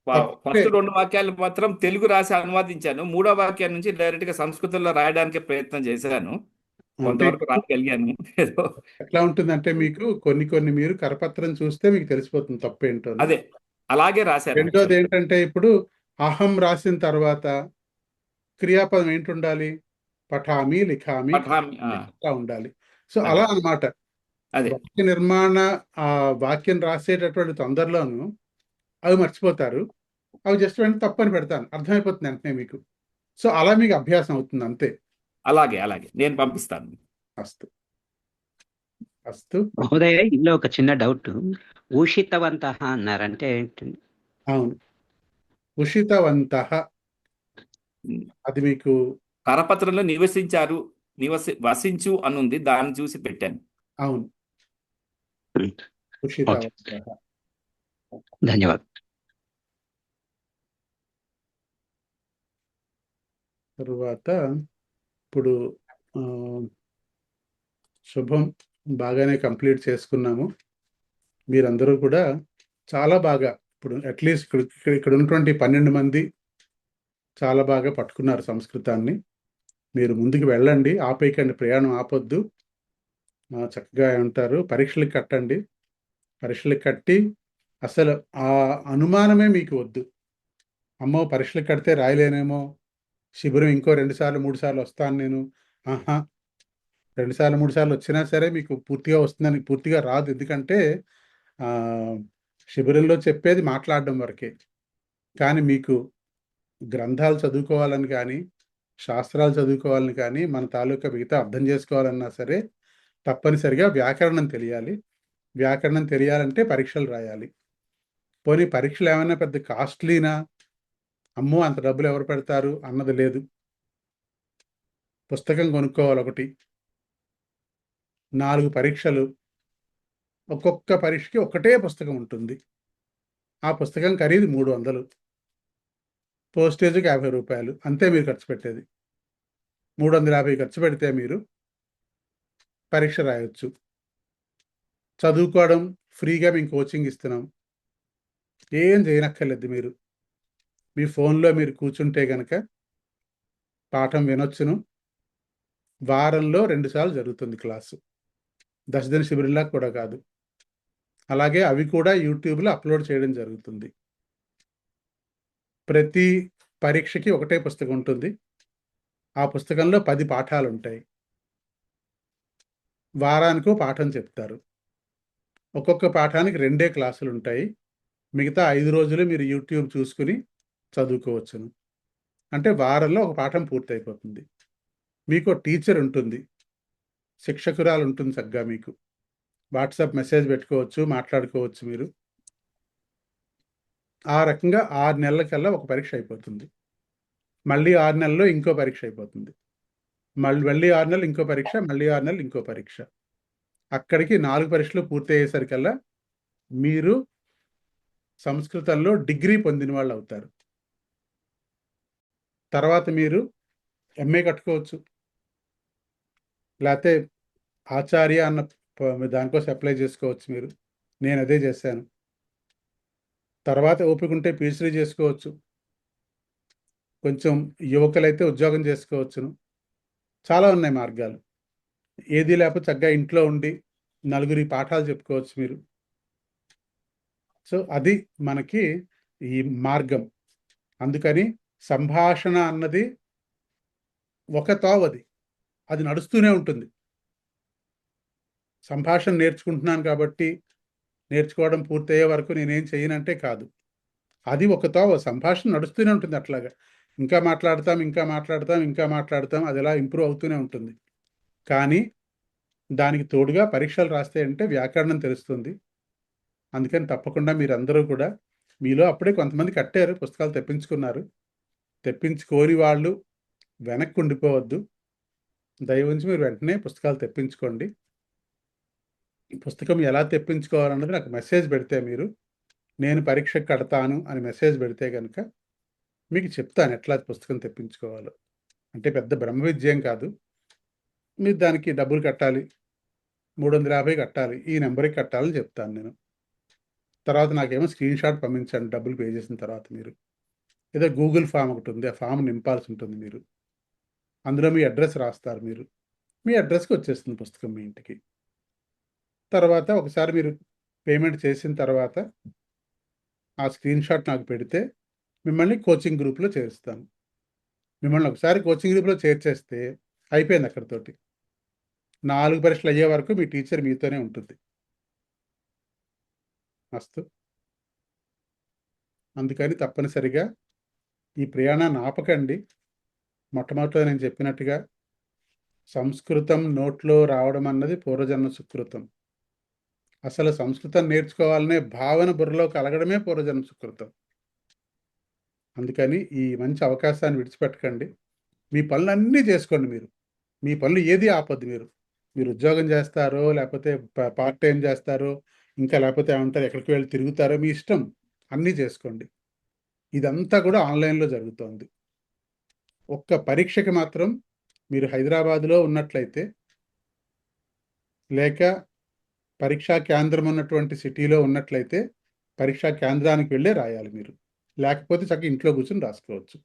ఫస్ట్ 2 వాక్యాలు మాత్రం తెలుగు రాసి అనువాదించాను. 3వ వాక్యం నుంచి డైరెక్ట్ గా సంస్కృతంలో రాయడానికి ప్రయత్నం చేశాను. కొంతవరకు రాయగలిగాను. ఎట్లా ఉంటుందంటే మీకు కొన్ని మీరు కరపత్రం చూస్తే మీకు తెలిసిపోతుంది తప్పేంటో. అదే అలాగే రాశాను. రెండోది ఏంటంటే ఇప్పుడు అహం రాసిన తర్వాత క్రియాపదం ఏంటి ఉండాలి? పఠామి, లిఖామి అట్లా ఉండాలి. సో అలా అన్నమాట. వాక్య నిర్మాణ వాక్యం రాసేటటువంటి తొందరలోను అవి మర్చిపోతారు. అవి జస్ట్ వెంటనే తప్పని పెడతాను, అర్థమైపోతుంది వెంటనే మీకు. సో అలా మీకు అభ్యాసం అవుతుంది అంతే. అలాగే నేను పంపిస్తాను. అస్తు మహోదయ, ఇందులో ఒక చిన్న డౌట్. ఊషితవంతః అన్నారంటే ఏంటండి? అవును, ఉషితవంతః అది మీకు కరపత్రంలో వసించు అనుంది, దాన్ని చూసి పెట్టాను. అవును, ఉషితవంతః. ధన్యవాదాలు. తరువాత ఇప్పుడు శుభం బాగానే కంప్లీట్ చేసుకున్నాము. మీరందరూ కూడా చాలా బాగా, ఇప్పుడు అట్లీస్ట్ ఇక్కడ ఉన్నటువంటి 12 మంది చాలా బాగా పట్టుకున్నారు సంస్కృతాన్ని. మీరు ముందుకు వెళ్ళండి, ఆపేయకండి, ప్రయాణం ఆపొద్దు. చక్కగా ఉంటారు. పరీక్షలకు కట్టండి. పరీక్షలకు కట్టి అసలు ఆ అనుమానమే మీకు వద్దు. అమ్మో పరీక్షలకు కడితే రాయలేనేమో, శిబిరం ఇంకో 2 సార్లు 3 సార్లు వస్తాను నేను. 2 సార్లు 3 సార్లు వచ్చినా సరే మీకు పూర్తిగా వస్తుందని పూర్తిగా రాదు. ఎందుకంటే శిబిరంలో చెప్పేది మాట్లాడడం వరకే. కానీ మీకు గ్రంథాలు చదువుకోవాలని కానీ, శాస్త్రాలు చదువుకోవాలని కానీ, మన తాలూకా మిగతా అర్థం చేసుకోవాలన్నా సరే తప్పనిసరిగా వ్యాకరణం తెలియాలి. వ్యాకరణం తెలియాలంటే పరీక్షలు రాయాలి. పోనీ పరీక్షలు ఏమైనా పెద్ద కాస్ట్లీనా, అమ్మో అంత డబ్బులు ఎవరు పెడతారు అన్నది లేదు. పుస్తకం కొనుక్కోవాలి ఒకటి. 4 పరీక్షలు, ఒక్కొక్క పరీక్షకి ఒకటే పుస్తకం ఉంటుంది. ఆ పుస్తకం ఖరీదు 300, పోస్టేజ్కి 50 రూపాయలు అంతే మీరు ఖర్చు పెట్టేది. 350 ఖర్చు పెడితే మీరు పరీక్ష రాయొచ్చు. చదువుకోవడం ఫ్రీగా మేము కోచింగ్ ఇస్తున్నాం. ఏం చేయనక్కర్లేదు. మీరు మీ ఫోన్లో మీరు కూర్చుంటే కనుక పాఠం వినొచ్చును. వారంలో 2 సార్లు జరుగుతుంది క్లాసు. దశదిన శిబిరంలా కూడా కాదు. అలాగే అవి కూడా యూట్యూబ్లో అప్లోడ్ చేయడం జరుగుతుంది. ప్రతి పరీక్షకి ఒకటే పుస్తకం ఉంటుంది. ఆ పుస్తకంలో 10 పాఠాలు ఉంటాయి. వారానికో పాఠం చెప్తారు. ఒక్కొక్క పాఠానికి 2 క్లాసులు ఉంటాయి. మిగతా 5 రోజులు మీరు యూట్యూబ్ చూసుకుని చదువుకోవచ్చును. అంటే వారంలో ఒక పాఠం పూర్తయిపోతుంది. మీకు టీచర్ ఉంటుంది, శిక్షకురాలు ఉంటుంది చక్కగా. మీకు వాట్సాప్ మెసేజ్ పెట్టుకోవచ్చు, మాట్లాడుకోవచ్చు మీరు. ఆ రకంగా 6 నెలలకల్లా ఒక పరీక్ష అయిపోతుంది. మళ్ళీ 6 నెలల్లో ఇంకో పరీక్ష అయిపోతుంది. మళ్ళీ 6 నెలలు ఇంకో పరీక్ష, మళ్ళీ 6 నెలలు ఇంకో పరీక్ష. అక్కడికి 4 పరీక్షలు పూర్తి అయ్యేసరికల్లా మీరు సంస్కృతంలో డిగ్రీ పొందిన వాళ్ళు అవుతారు. తర్వాత మీరు ఎంఏ కట్టుకోవచ్చు, లేకపోతే ఆచార్య అన్న దానికోసం అప్లై చేసుకోవచ్చు మీరు. నేను అదే చేశాను. తర్వాత ఓపిక ఉంటే పిహెచ్డీ చేసుకోవచ్చు. కొంచెం యువకులైతే ఉద్యోగం చేసుకోవచ్చును. చాలా ఉన్నాయి మార్గాలు. ఏది లేకపోతే చక్కగా ఇంట్లో ఉండి నలుగురి పాఠాలు చెప్పుకోవచ్చు మీరు. సో అది మనకి ఈ మార్గం. అందుకని సంభాషణ అన్నది ఒక తోవది, అది నడుస్తూనే ఉంటుంది. సంభాషణ నేర్చుకుంటున్నాను కాబట్టి నేర్చుకోవడం పూర్తయ్యే వరకు నేనేం చేయనంటే కాదు. అది ఒక తోవ, సంభాషణ నడుస్తూనే ఉంటుంది. అట్లాగా ఇంకా మాట్లాడతాం, ఇంకా మాట్లాడతాం, ఇంకా మాట్లాడతాం, అది ఎలా ఇంప్రూవ్ అవుతూనే ఉంటుంది. కానీ దానికి తోడుగా పరీక్షలు రాస్తే అంటే వ్యాకరణం తెలుస్తుంది. అందుకని తప్పకుండా మీరందరూ కూడా మీలో అప్పుడే కొంతమంది కట్టారు, పుస్తకాలు తెప్పించుకున్నారు. తెప్పించుకోని వాళ్ళు వెనక్కి ఉండిపోవద్దు. దయవుంచి మీరు వెంటనే పుస్తకాలు తెప్పించుకోండి. పుస్తకం ఎలా తెప్పించుకోవాలన్నది నాకు మెసేజ్ పెడితే, మీరు నేను పరీక్షకు కడతాను అని మెసేజ్ పెడితే కనుక మీకు చెప్తాను ఎట్లా పుస్తకం తెప్పించుకోవాలో. అంటే పెద్ద బ్రహ్మ విద్యం కాదు. మీరు దానికి డబ్బులు కట్టాలి, 350 కట్టాలి, ఈ నెంబర్కి కట్టాలని చెప్తాను నేను. తర్వాత నాకేమో స్క్రీన్ షాట్ పంపించండి డబ్బులు పే చేసిన తర్వాత. మీరు ఏదో గూగుల్ ఫామ్ ఒకటి ఉంది, ఆ ఫామ్ నింపాల్సి ఉంటుంది మీరు. అందులో మీ అడ్రస్ రాస్తారు. మీరు మీ అడ్రస్కి వచ్చేస్తుంది పుస్తకం మీ ఇంటికి. తర్వాత ఒకసారి మీరు పేమెంట్ చేసిన తర్వాత ఆ స్క్రీన్ షాట్ నాకు పెడితే మిమ్మల్ని కోచింగ్ గ్రూప్లో చేరుస్తాను. మిమ్మల్ని ఒకసారి కోచింగ్ గ్రూప్లో చేర్చేస్తే అయిపోయింది అక్కడితోటి. 4 పరీక్షలు అయ్యే వరకు మీ టీచర్ మీతోనే ఉంటుంది. మస్తు. అందుకని తప్పనిసరిగా ఈ ప్రయాణాన్ని ఆపకండి. మొట్టమొదటిలో నేను చెప్పినట్టుగా సంస్కృతం నోట్లో రావడం అన్నది పూర్వజన్మ సుకృతం. అసలు సంస్కృతం నేర్చుకోవాలనే భావన బుర్రలో కలగడమే పూర్వజన్మ సుకృతం. అందుకని ఈ మంచి అవకాశాన్ని విడిచిపెట్టకండి. మీ పనులన్నీ చేసుకోండి. మీరు మీ పనులు ఏది ఆపొద్దు. మీరు ఉద్యోగం చేస్తారో, లేకపోతే పార్ట్ టైం చేస్తారో, ఇంకా లేకపోతే ఏమంటారు ఎక్కడికి వెళ్ళి తిరుగుతారో, మీ ఇష్టం, అన్నీ చేసుకోండి. ఇదంతా కూడా ఆన్లైన్లో జరుగుతోంది. ఒక్క పరీక్షకి మాత్రం మీరు హైదరాబాద్లో ఉన్నట్లయితే, లేక పరీక్షా కేంద్రం ఉన్నటువంటి సిటీలో ఉన్నట్లయితే పరీక్షా కేంద్రానికి వెళ్ళే రాయాలి మీరు. లేకపోతే చక్కగా ఇంట్లో కూర్చొని రాసుకోవచ్చు.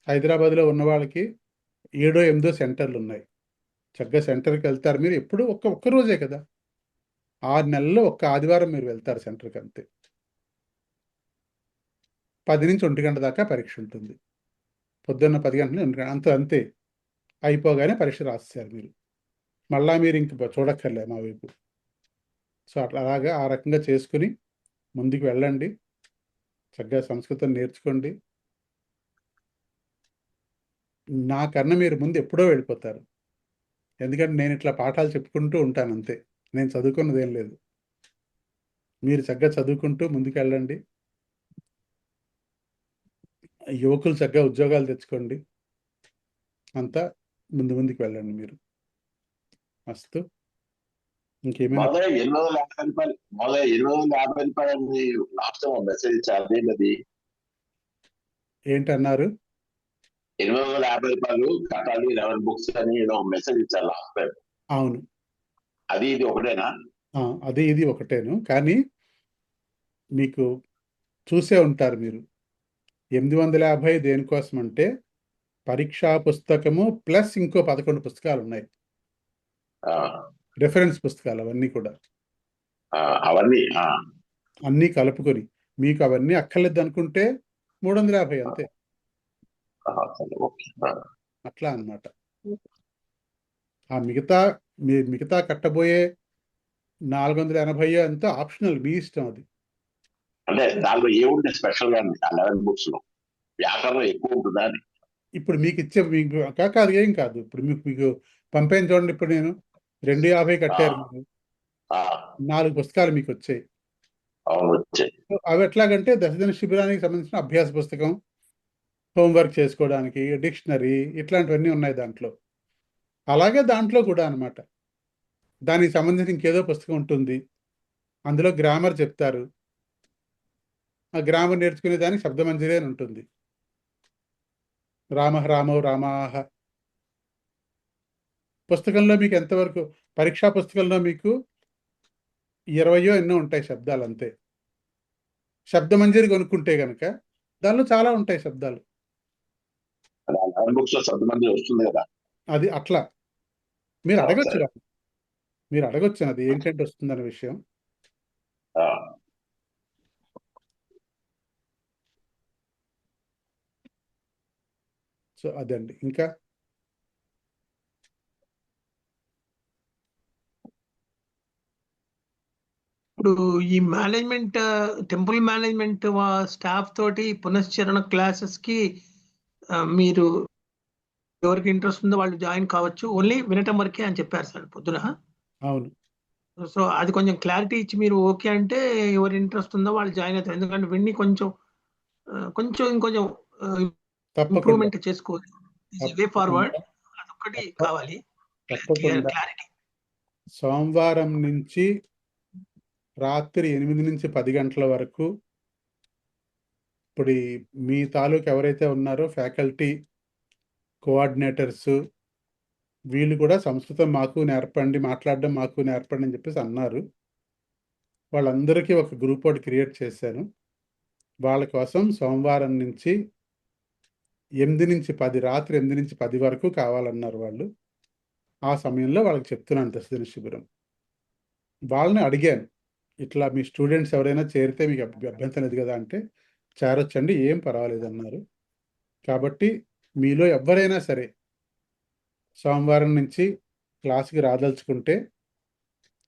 హైదరాబాద్లో ఉన్న వాళ్ళకి 7, 8 సెంటర్లు ఉన్నాయి. చక్కగా సెంటర్కి వెళ్తారు మీరు. ఎప్పుడు ఒక్క రోజే కదా, 6 నెలల్లో ఒక్క ఆదివారం మీరు వెళ్తారు సెంటర్కి, అంతే. 10 నుంచి 1 గంట దాకా పరీక్ష ఉంటుంది. పొద్దున్న 10 గంటల నుంచి 1 గంట, అంతే. అయిపోగానే పరీక్ష రాసేసారు మీరు. మళ్ళా మీరు ఇంక చూడక్కర్లే మా వైపు. సో అలాగా ఆ రకంగా చేసుకుని ముందుకు వెళ్ళండి. చక్కగా సంస్కృతం నేర్చుకోండి. నాకన్నా మీరు ముందు ఎప్పుడో వెళ్ళిపోతారు. ఎందుకంటే నేను ఇట్లా పాఠాలు చెప్పుకుంటూ ఉంటాను, అంతే. నేను చదువుకున్నది ఏం లేదు. మీరు చక్కగా చదువుకుంటూ ముందుకు వెళ్ళండి. యువకులు చక్కగా ఉద్యోగాలు తెచ్చుకోండి. అంతా ముందుకు వెళ్ళండి మీరు. మస్తు. ఇంకేమైనా 850 రూపాయలు, 850 రూపాయలు లాస్ట్ మెసేజ్ ఇచ్చారు. అదేంటది? ఏంటన్నారు? రూపాయలు కట్టాలి 11 బుక్స్ అని ఏదో మెసేజ్ ఇచ్చారు లాస్ట్ టైం. అవును, అది ఇది ఒకటేనా? అది ఇది ఒకటేను. కానీ మీకు చూసే ఉంటారు మీరు 850 దేనికోసం అంటే పరీక్షా పుస్తకము ప్లస్ ఇంకో 11 పుస్తకాలు ఉన్నాయి, రెఫరెన్స్ పుస్తకాలు అవన్నీ కూడా, అవన్నీ అన్నీ కలుపుకొని మీకు అవన్నీ అక్కర్లేదు అనుకుంటే 350 అంతే. అట్లా అన్నమాట. ఆ మిగతా కట్టబోయే 480 అంతా ఆప్షనల్, మీ ఇష్టం అది. అంటే దానిలో ఏముంటే స్పెషల్ గా 11 బుక్స్ లో వ్యాకరణం ఎక్కువ ఉంటుందా అని? ఇప్పుడు మీకు ఇచ్చే మీకు కాదు, ఏం కాదు. ఇప్పుడు మీకు పంపాను చూడండి, ఇప్పుడు నేను 250 కట్టారు మీరు, 4 పుస్తకాలు మీకు వచ్చాయి. అవి ఎట్లాగంటే దశదిన శిబిరానికి సంబంధించిన అభ్యాస పుస్తకం, హోంవర్క్ చేసుకోవడానికి డిక్షనరీ, ఇట్లాంటివన్నీ ఉన్నాయి దాంట్లో. అలాగే దాంట్లో కూడా అన్నమాట, దానికి సంబంధించి ఇంకేదో పుస్తకం ఉంటుంది, అందులో గ్రామర్ చెప్తారు. ఆ గ్రామర్ నేర్చుకునే దానికి శబ్దమంజరి అని ఉంటుంది. రామ రామో రామాహ పుస్తకంలో మీకు ఎంతవరకు, పరీక్షా పుస్తకంలో మీకు 20 ఎన్నో ఉంటాయి శబ్దాలు అంతే. శబ్దమంజరి కొనుక్కుంటే గనక దానిలో చాలా ఉంటాయి శబ్దాలు. అది అట్లా మీరు అడగచ్చు కదా, మీరు అడగొచ్చు అది ఏంటంటే వస్తుందనే విషయం. సో అదండి. ఇంకా ఇప్పుడు ఈ మేనేజ్మెంట్, టెంపుల్ మేనేజ్మెంట్ స్టాఫ్ తోటి పునశ్చరణ క్లాసెస్ కి మీరు ఎవరికి ఇంట్రెస్ట్ ఉందో వాళ్ళు జాయిన్ కావచ్చు, ఓన్లీ వినటం వరకే అని చెప్పారు సార్ పొద్దున. అవును. సో అది కొంచెం క్లారిటీ ఇచ్చి మీరు ఓకే అంటే ఎవరి ఇంట్రెస్ట్ ఉందో వాళ్ళు జాయిన్ అవుతారు. ఎందుకంటే విన్ని కొంచెం ఇంకొంచెం ఇంప్రూవ్మెంట్ చేసుకోవచ్చు. వే ఫార్వర్డ్ అదొక్కటి కావాలి, క్లారిటీ. సోమవారం నుంచి రాత్రి 8 నుంచి 10 గంటల వరకు ఇప్పుడు మీ తాలూకు ఎవరైతే ఉన్నారో ఫ్యాకల్టీ కోఆర్డినేటర్స్ వీళ్ళు కూడా సంస్కృతం మాకు నేర్పండి, మాట్లాడడం మాకు నేర్పండి అని చెప్పేసి అన్నారు. వాళ్ళందరికీ ఒక గ్రూప్ ఒకటి క్రియేట్ చేశాను. వాళ్ళ కోసం సోమవారం నుంచి 8 నుంచి 10, రాత్రి 8 నుంచి 10 వరకు కావాలన్నారు వాళ్ళు. ఆ సమయంలో వాళ్ళకి చెప్తున్నాను దశదిన శిబిరం. వాళ్ళని అడిగాను, ఇట్లా మీ స్టూడెంట్స్ ఎవరైనా చేరితే మీకు అభ్యంతరం లేదు కదా అంటే, చేరొచ్చండి, ఏం పర్వాలేదు అన్నారు. కాబట్టి మీలో ఎవరైనా సరే సోమవారం నుంచి క్లాస్కి రాదలుచుకుంటే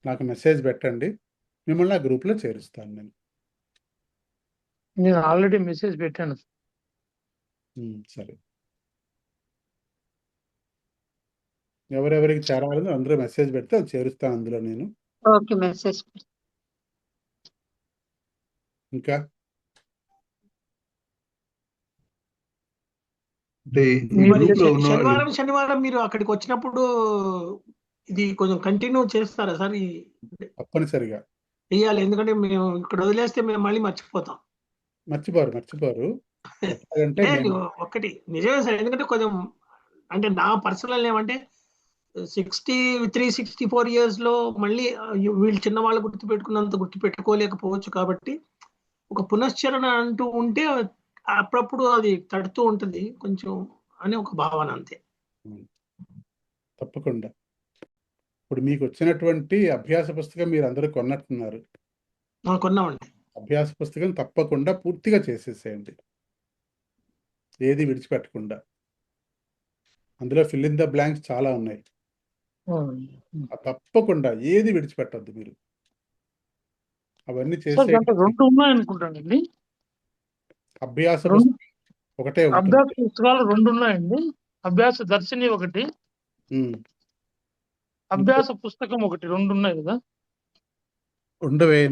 నాకు మెసేజ్ పెట్టండి, మిమ్మల్ని ఆ గ్రూప్లో చేరుస్తాను నేను. నేను ఆల్రెడీ మెసేజ్ పెట్టాను. సరే, ఎవరెవరికి చేరాలని అందరూ మెసేజ్ పెడితే అది చేరుస్తాను అందులో నేను. Okay, message. ఇంకా శనివారం మీరు అక్కడికి వచ్చినప్పుడు ఇది కొంచెం కంటిన్యూ చేస్తారా సార్? తప్పనిసరిగా చెయ్యాలి, ఎందుకంటే మేము ఇక్కడ వదిలేస్తే మేము మళ్ళీ మర్చిపోతాం. మర్చిపోరు. ఒక్కటి నిజమే సార్, ఎందుకంటే కొంచెం అంటే నా పర్సనల్ ఏమంటే 63-64 years లో మళ్ళీ వీళ్ళు చిన్నవాళ్ళు గుర్తుపెట్టుకున్నంత గుర్తుపెట్టుకోలేకపోవచ్చు. కాబట్టి ఒక పునశ్చరణ అంటూ ఉంటే అప్పుడప్పుడు అది తడుతూ ఉంటుంది కొంచెం అని ఒక భావన అంతే. తప్పకుండా. ఇప్పుడు మీకు వచ్చినటువంటి అభ్యాస పుస్తకం మీరు అందరూ కొన్నట్టున్నారు. కొన్నామండి. అభ్యాస పుస్తకం తప్పకుండా పూర్తిగా చేసేసేయండి, ఏది విడిచిపెట్టకుండా. అందులో ఫిల్ ఇన్ ద బ్లాంక్స్ చాలా ఉన్నాయి, తప్పకుండా ఏది విడిచిపెట్టద్దు మీరు. అవన్నీ చేసే 2 ఉన్నాయనుకుంటానండి. అభ్యాస పుస్తకం ఒకటే, అభ్యాస పుస్తకాలు 2 ఉన్నాయండి. అభ్యాస దర్శిని ఒకటి, అభ్యాస పుస్తకం ఒకటి, 2 ఉన్నాయి కదా. ఉండవే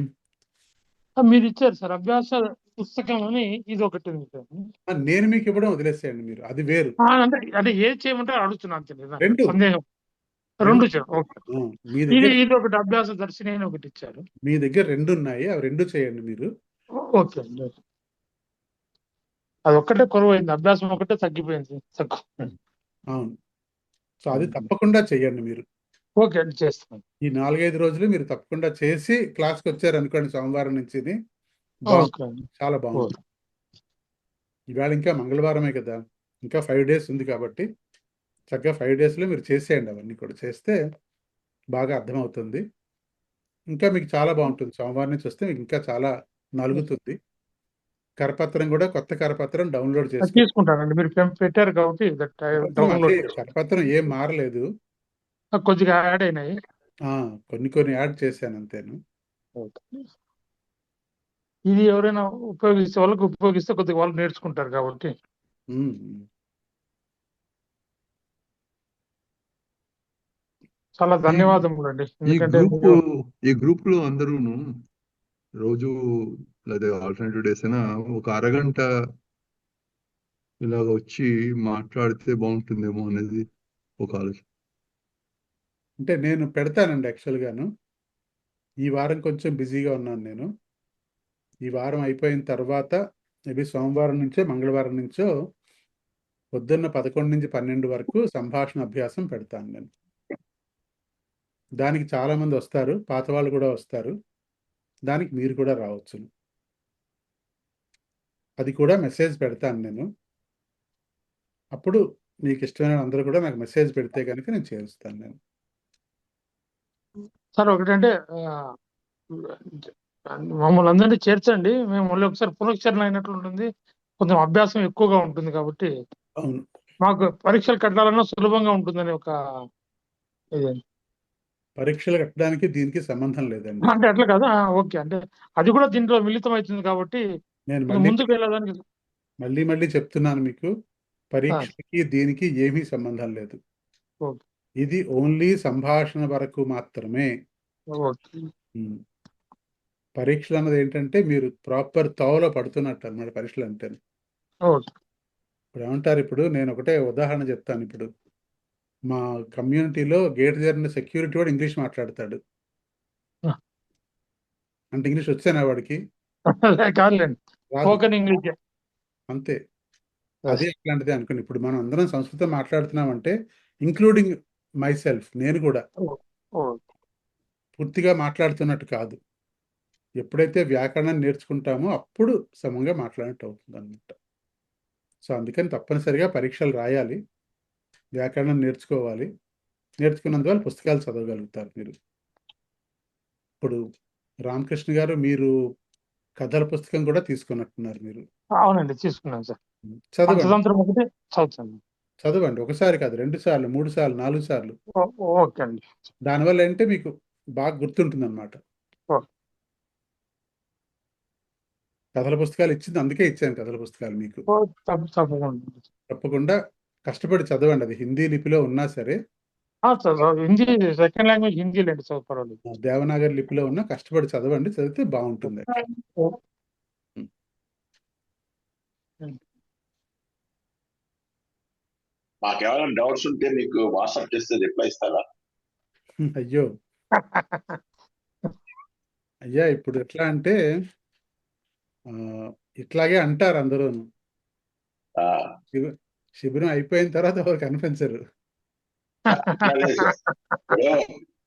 మీరు ఇచ్చారు సార్ అభ్యాస పుస్తకం అని, ఇది ఒకటి. నేను మీకు ఇవ్వడం వదిలేసేయండి మీరు, అది వేరు. అంటే ఏది చేయమంటే అడుగుతున్నాను, తెలియదు. 2 ఇది ఒకటి అభ్యాస దర్శిని అని ఒకటి ఇచ్చారు. మీ దగ్గర 2 ఉన్నాయి, అవి 2 చేయండి మీరు. ఓకే అండి. అది ఒక్కటే కొరవైంది, అభ్యాసం ఒకటే తగ్గిపోయింది. తక్కువ. అవును. సో అది తప్పకుండా చెయ్యండి మీరు. ఓకే అండి, చేస్తాను. ఈ 4-5 రోజులు మీరు తప్పకుండా చేసి క్లాస్కి వచ్చారనుకోండి సోమవారం నుంచి ఓకే అండి. చాలా బాగుంటుంది. ఇవాళ ఇంకా మంగళవారమే కదా, ఇంకా 5 days ఉంది కాబట్టి చక్కగా 5 daysలో మీరు చేసేయండి. అవన్నీ కూడా చేస్తే బాగా అర్థమవుతుంది. ఇంకా మీకు చాలా బాగుంటుంది. సోమవారం నుంచి వస్తే మీకు ఇంకా చాలా నలుగుతుంది. కరపత్రం కూడా, కొత్త కరపత్రం డౌన్లోడ్ అది చేసుకోండి. తీసుకుంటానండి, మీరు పెట్టారు కాబట్టి డౌన్లోడ్ కరపత్రం ఏం మారలేదు, కొద్దిగా యాడ్ అయినాయి. కొన్ని యాడ్ చేశాను అంతేను. ఇది ఎవరైనా వాళ్ళకి ఉపయోగిస్తే కొద్దిగా వాళ్ళు నేర్చుకుంటారు కాబట్టి. ఉమ్. చాలా ధన్యవాదములు అండి. ఎందుకంటే ఈ గ్రూప్ లో అందరూను రోజు లేదా ఆల్టర్నేటివ్ డేస్ అయినా ఒక అరగంట ఇలాగ వచ్చి మాట్లాడితే బాగుంటుందేమో అనేది ఒక ఆలోచన. అంటే నేను పెడతానండి. యాక్చువల్గాను ఈ వారం కొంచెం బిజీగా ఉన్నాను నేను. ఈ వారం అయిపోయిన తర్వాత మేబీ సోమవారం నుంచో మంగళవారం నుంచో పొద్దున్న 11 నుంచి 12 వరకు సంభాషణ అభ్యాసం పెడతాను నేను. దానికి చాలామంది వస్తారు, పాత వాళ్ళు కూడా వస్తారు. దానికి మీరు కూడా రావచ్చు. అది కూడా మెసేజ్ పెడతాను నేను. అప్పుడు మీకు ఇష్టమైన అందరూ కూడా నాకు మెసేజ్ పెడితే కనుక నేను చేరుస్తాను నేను. సార్ ఒకటంటే మమ్మల్ని అందరినీ చేర్చండి, మేము మళ్ళీ ఒకసారి పునశ్చరణ అయినట్లు ఉంటుంది, కొంచెం అభ్యాసం ఎక్కువగా ఉంటుంది కాబట్టి అవును, మాకు పరీక్షలు కట్టాలన్నా సులభంగా ఉంటుందని ఒక ఇది. పరీక్షలు కట్టడానికి దీనికి సంబంధం లేదండి. అంటే అట్లా కదా, ఓకే. అంటే అది కూడా దీంట్లో మిళితం అవుతుంది కాబట్టి నేను ముందుకు వెళ్ళడానికి. మళ్ళీ చెప్తున్నాను మీకు, పరీక్షకి దీనికి ఏమీ సంబంధం లేదు. ఓకే. ఇది ఓన్లీ సంభాషణ వరకు మాత్రమే. ఓకే. పరీక్షలు అన్నది ఏంటంటే మీరు ప్రాపర్ తోవలో పడుతున్నట్టు అన్నమాట పరీక్షలు అంటే. ఓకే. ఇప్పుడు ఏమంటారు, ఇప్పుడు నేను ఒకటే ఉదాహరణ చెప్తాను. ఇప్పుడు మా కమ్యూనిటీలో గేట్ దగ్గర సెక్యూరిటీ వాడు ఇంగ్లీష్ మాట్లాడతాడు. అంటే ఇంగ్లీష్ వచ్చానా వాడికి? కాదులేండి, స్పోకెన్ ఇంగ్లీష్ అంతే. అదే అట్లాంటిదే అనుకోండి. ఇప్పుడు మనం అందరం సంస్కృతం మాట్లాడుతున్నామంటే ఇంక్లూడింగ్ మై సెల్ఫ్, నేను కూడా పూర్తిగా మాట్లాడుతున్నట్టు కాదు. ఎప్పుడైతే వ్యాకరణం నేర్చుకుంటామో అప్పుడు సమంగా మాట్లాడినట్టు అవుతుంది అన్నమాట. సో అందుకని తప్పనిసరిగా పరీక్షలు రాయాలి, వ్యాకరణం నేర్చుకోవాలి. నేర్చుకున్నందువల్ల పుస్తకాలు చదవగలుగుతారు మీరు. ఇప్పుడు రామకృష్ణ గారు మీరు కథల పుస్తకం కూడా తీసుకున్నట్టున్నారు మీరు. అవునండి, తీసుకున్నాను సార్. చదవండి, చదువుతాను. చదవండి. ఒకసారి కాదు, 2 సార్లు, 3 సార్లు, 4 సార్లు. ఓకే అండి. దానివల్ల ఏంటంటే మీకు బాగా గుర్తుంటుంది అన్నమాట. కథల పుస్తకాలు ఇచ్చింది అందుకే ఇచ్చాను కథల పుస్తకాలు మీకు. తప్పకుండా కష్టపడి చదవండి. అది హిందీ లిపిలో ఉన్నా సరే, హిందీ సెకండ్ లాంగ్వేజ్ హిందీ లేండి, చదువుకోవాలి. దేవనాగరి లిపిలో ఉన్నా కష్టపడి చదవండి, చదివితే బాగుంటుంది. మాకేమైనా డౌట్స్ ఉంటే మీకు వాట్సాప్ చేస్తే రిప్లై ఇస్తారా? అయ్యో అయ్యా, ఇప్పుడు ఎట్లా అంటే ఇట్లాగే అంటారు అందరూ. శిబిరం అయిపోయిన తర్వాత ఎవరు కనిపించరు.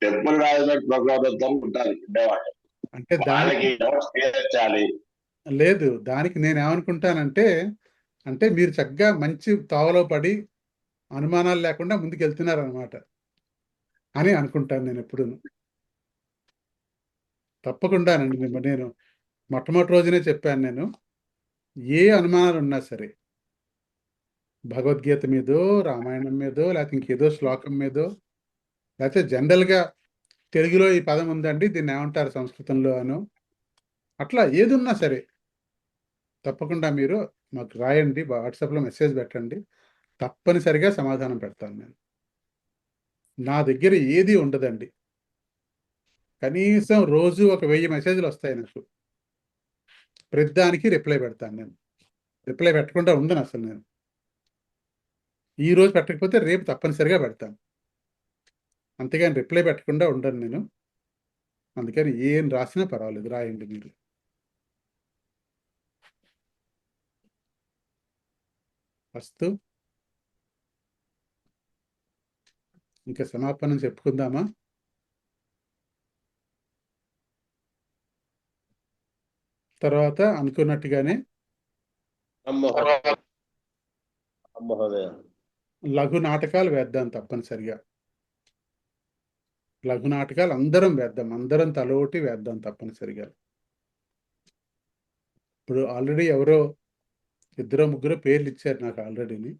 టెంపుల్ మేనేజ్మెంట్ ప్రోగ్రామ్ ఉంటారు ఉండేవాళ్ళు. అంటే దానికి లేదు, దానికి నేను ఏమనుకుంటానంటే, అంటే మీరు చక్కగా మంచి తావలో పడి అనుమానాలు లేకుండా ముందుకు వెళ్తున్నారు అనమాట అని అనుకుంటాను నేను ఎప్పుడు. తప్పకుండానండి. నేను మొట్టమొదటి రోజునే చెప్పాను, నేను ఏ అనుమానాలు ఉన్నా సరే, భగవద్గీత మీదో, రామాయణం మీదో, లేకపోతే ఇంకేదో శ్లోకం మీదో, లేకపోతే జనరల్గా తెలుగులో ఈ పదం ఉందండి దీన్ని ఏమంటారు సంస్కృతంలో అనో, అట్లా ఏది ఉన్నా సరే తప్పకుండా మీరు మాకు రాయండి, వాట్సాప్లో మెసేజ్ పెట్టండి, తప్పనిసరిగా సమాధానం పెడతాను నేను. నా దగ్గర ఏది ఉండదండి, కనీసం రోజు ఒక 1000 మెసేజ్లు వస్తాయి నాకు. ప్రతిదానికి రిప్లై పెడతాను నేను. రిప్లై పెట్టకుండా ఉండను అసలు నేను. ఈ రోజు పెట్టకపోతే రేపు తప్పనిసరిగా పెడతాను, అంతేగాని రిప్లై పెట్టకుండా ఉండను నేను. అందుకని ఏం రాసినా పర్వాలేదు, రాయండి మీరు. అస్తు. ఇంకా సమాపనం చెప్పుకుందామా? తర్వాత అనుకున్నట్టుగానే మహోదయ లఘు నాటకాలు వేద్దాం తప్పనిసరిగా. లఘు నాటకాలు అందరం వేద్దాం, అందరం తలోటి వేద్దాం తప్పనిసరిగా. ఇప్పుడు ఆల్రెడీ ఎవరో 2-3 పేర్లు ఇచ్చారు నాకు ఆల్రెడీని.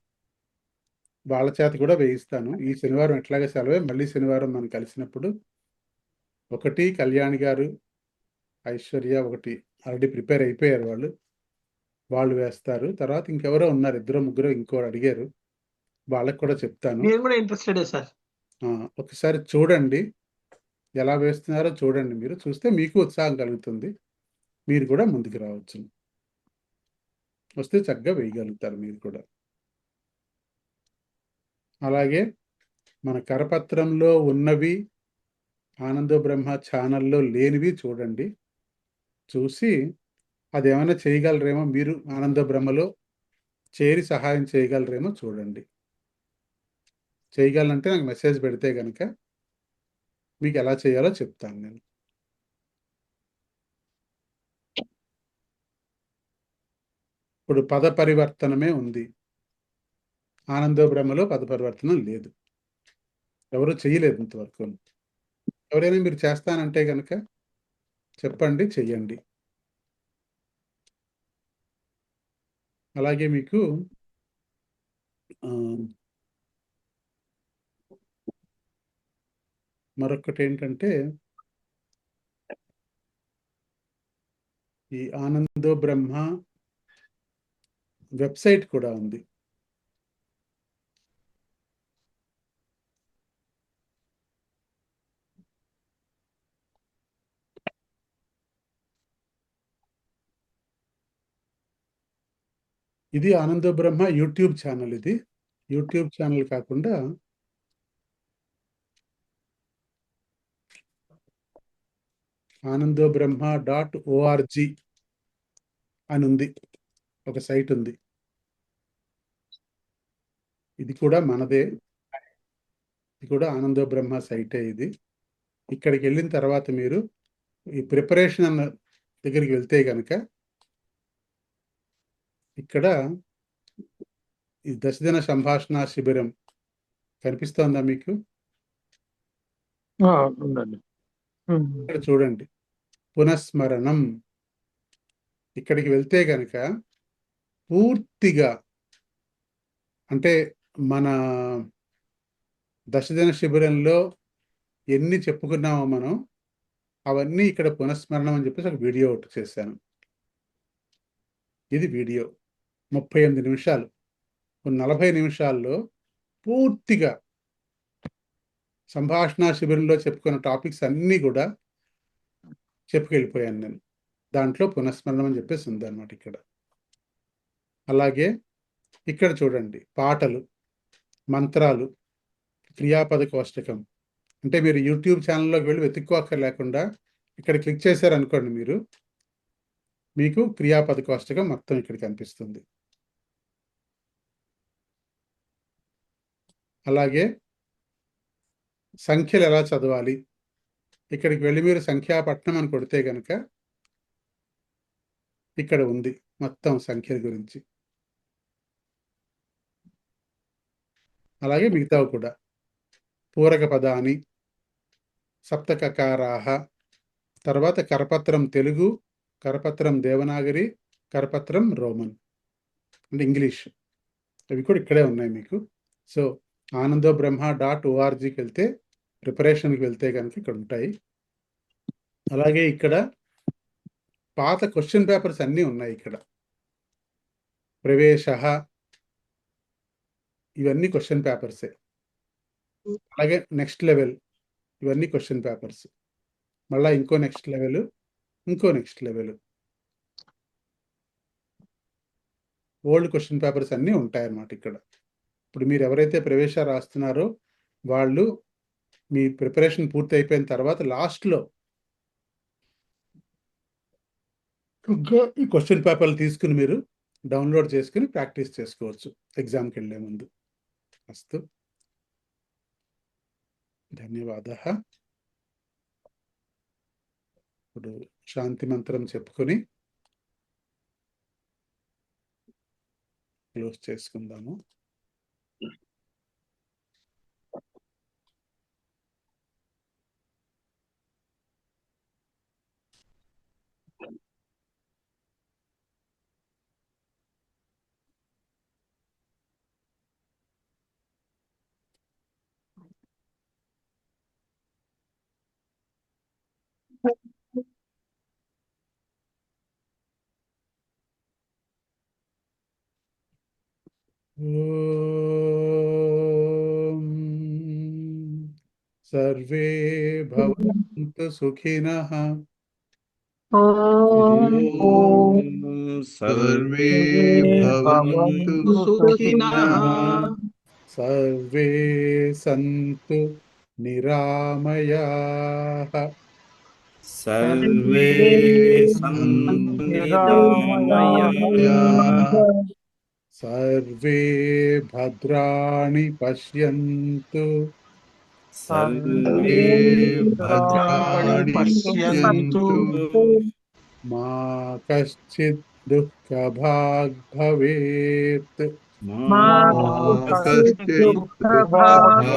వాళ్ళ చేత కూడా వేయిస్తాను. ఈ శనివారం ఎట్లాగే సెలవే, మళ్ళీ శనివారం మనం కలిసినప్పుడు ఒకటి కళ్యాణి గారు, ఐశ్వర్య ఒకటి ఆల్రెడీ ప్రిపేర్ అయిపోయారు వాళ్ళు, వాళ్ళు వేస్తారు. తర్వాత ఇంకెవరో ఉన్నారు 2-3 ఇంకోరు అడిగారు, వాళ్ళకి కూడా చెప్తాను. నేను కూడా ఇంట్రెస్టెడే సార్. ఒకసారి చూడండి, ఎలా వేస్తున్నారో చూడండి. మీరు చూస్తే మీకు ఉత్సాహం కలుగుతుంది, మీరు కూడా ముందుకు రావచ్చు. వస్తే చక్కగా వేయగలుగుతారు మీరు కూడా. అలాగే మన కరపత్రంలో ఉన్నవి, ఆనందో బ్రహ్మ ఛానల్లో లేనివి చూడండి. చూసి అదేమైనా చేయగలరేమో, మీరు ఆనందో బ్రహ్మలో చేరి సహాయం చేయగలరేమో చూడండి. చేయగలంటే నాకు మెసేజ్ పెడితే కనుక మీకు ఎలా చేయాలో చెప్తాను నేను. ఇప్పుడు పద పరివర్తనమే ఉంది, ఆనందో బ్రహ్మలో పద పరివర్తనం లేదు, ఎవరు చేయలేదు ఇంతవరకు. ఎవరైనా మీరు చేస్తానంటే కనుక చెప్పండి, చెయ్యండి. అలాగే మీకు మరొకటి ఏంటంటే, ఈ ఆనందో బ్రహ్మ వెబ్సైట్ కూడా ఉంది. ఇది ఆనందో బ్రహ్మ యూట్యూబ్ ఛానల్. ఇది యూట్యూబ్ ఛానల్ కాకుండా ఆనందో బ్రహ్మ .org అని ఉంది, ఒక సైట్ ఉంది. ఇది కూడా మనదే, ఇది కూడా ఆనందో బ్రహ్మ సైటే. ఇది ఇక్కడికి వెళ్ళిన తర్వాత మీరు ఈ ప్రిపరేషన్ అన్న దగ్గరికి వెళ్తే కనుక ఇక్కడ ఈ 10 దిన సంభాషణ శిబిరం కనిపిస్తోందా మీకు? ఉండండి. ఇక్కడ చూడండి, పునఃస్మరణం. ఇక్కడికి వెళ్తే కనుక పూర్తిగా, అంటే మన 10 దిన శిబిరంలో ఎన్ని చెప్పుకున్నామో మనం అవన్నీ ఇక్కడ పునఃస్మరణం అని చెప్పేసి ఒక వీడియో ఒకటి చేశాను. ఇది వీడియో 38 నిమిషాలు. 40 నిమిషాల్లో పూర్తిగా సంభాషణ శిబిరంలో చెప్పుకున్న టాపిక్స్ అన్నీ కూడా చెప్పుకెళ్ళిపోయాను నేను. దాంట్లో పునఃస్మరణం అని చెప్పేసి ఉందన్నమాట ఇక్కడ. అలాగే ఇక్కడ చూడండి, పాటలు, మంత్రాలు, క్రియాపద కోష్టకం. అంటే మీరు యూట్యూబ్ ఛానల్లోకి వెళ్ళి వెతుక్కోక్కర్లేకుండా ఇక్కడ క్లిక్ చేశారనుకోండి, మీకు క్రియాపద కోష్టకం మొత్తం ఇక్కడ కనిపిస్తుంది. అలాగే సంఖ్యలు ఎలా చదవాలి, ఇక్కడికి వెళ్ళి మీరు సంఖ్యాపట్నం అని కొడితే కనుక ఇక్కడ ఉంది మొత్తం సంఖ్యల గురించి. అలాగే మిగతావి కూడా, పూరక పదాని, సప్తకకారాహ, తర్వాత కరపత్రం తెలుగు, కరపత్రం దేవనాగరి, కరపత్రం రోమన్ అంటే ఇంగ్లీష్, అవి కూడా ఇక్కడే ఉన్నాయి మీకు. సో ఆనందో బ్రహ్మ .orgకి వెళ్తే, ప్రిపరేషన్కి వెళ్తే కనుక ఇక్కడ ఉంటాయి. అలాగే ఇక్కడ పాత క్వశ్చన్ పేపర్స్ అన్నీ ఉన్నాయి ఇక్కడ. ప్రవేశ, ఇవన్నీ క్వశ్చన్ పేపర్సే. అలాగే నెక్స్ట్ లెవెల్, ఇవన్నీ క్వశ్చన్ పేపర్స్. మళ్ళీ ఇంకో నెక్స్ట్ లెవెల్, ఇంకో next level, old question papers అన్నీ ఉంటాయన్నమాట ఇక్కడ. ఇప్పుడు మీరు ఎవరైతే ప్రవేశ రాస్తున్నారో వాళ్ళు మీ ప్రిపరేషన్ పూర్తి అయిపోయిన తర్వాత లాస్ట్లో ఈ క్వశ్చన్ పేపర్లు తీసుకుని మీరు డౌన్లోడ్ చేసుకుని ప్రాక్టీస్ చేసుకోవచ్చు ఎగ్జామ్కి వెళ్ళే ముందు. అస్తు, ధన్యవాదः. ఇప్పుడు శాంతి మంత్రం చెప్పుకొని క్లోజ్ చేసుకుందాము. ఓం సర్వే భవంతు సుఖినః. ఓం సర్వే భవంతు సుఖినః. సర్వే సంతు నిరామయాః. సర్వే సంతు నిరామయాః. సర్వే భద్రాణి పశ్యంతు. సర్వే భద్రాణి పశ్యంతు. మా కశ్చిత్ దుఃఖభాగ్ భవేత్. మా కశ్చిత్ దుఃఖభాగ్.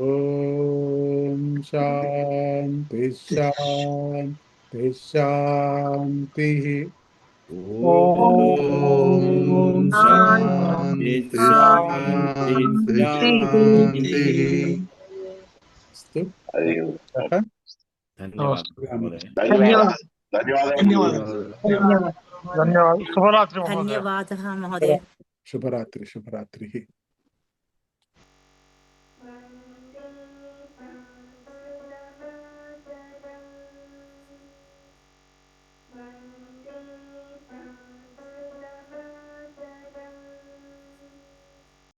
ఓం శాంతి శాంతి శాంతి. ఓం శాంతి శాంతి శాంతి. అస్తు. ధన్యవాదాలు. ధన్యవాదాలు. శుభరాత్రి మహోదయ. ధన్యవాదः మహోదయ. శుభరాత్రి. శుభరాత్రి.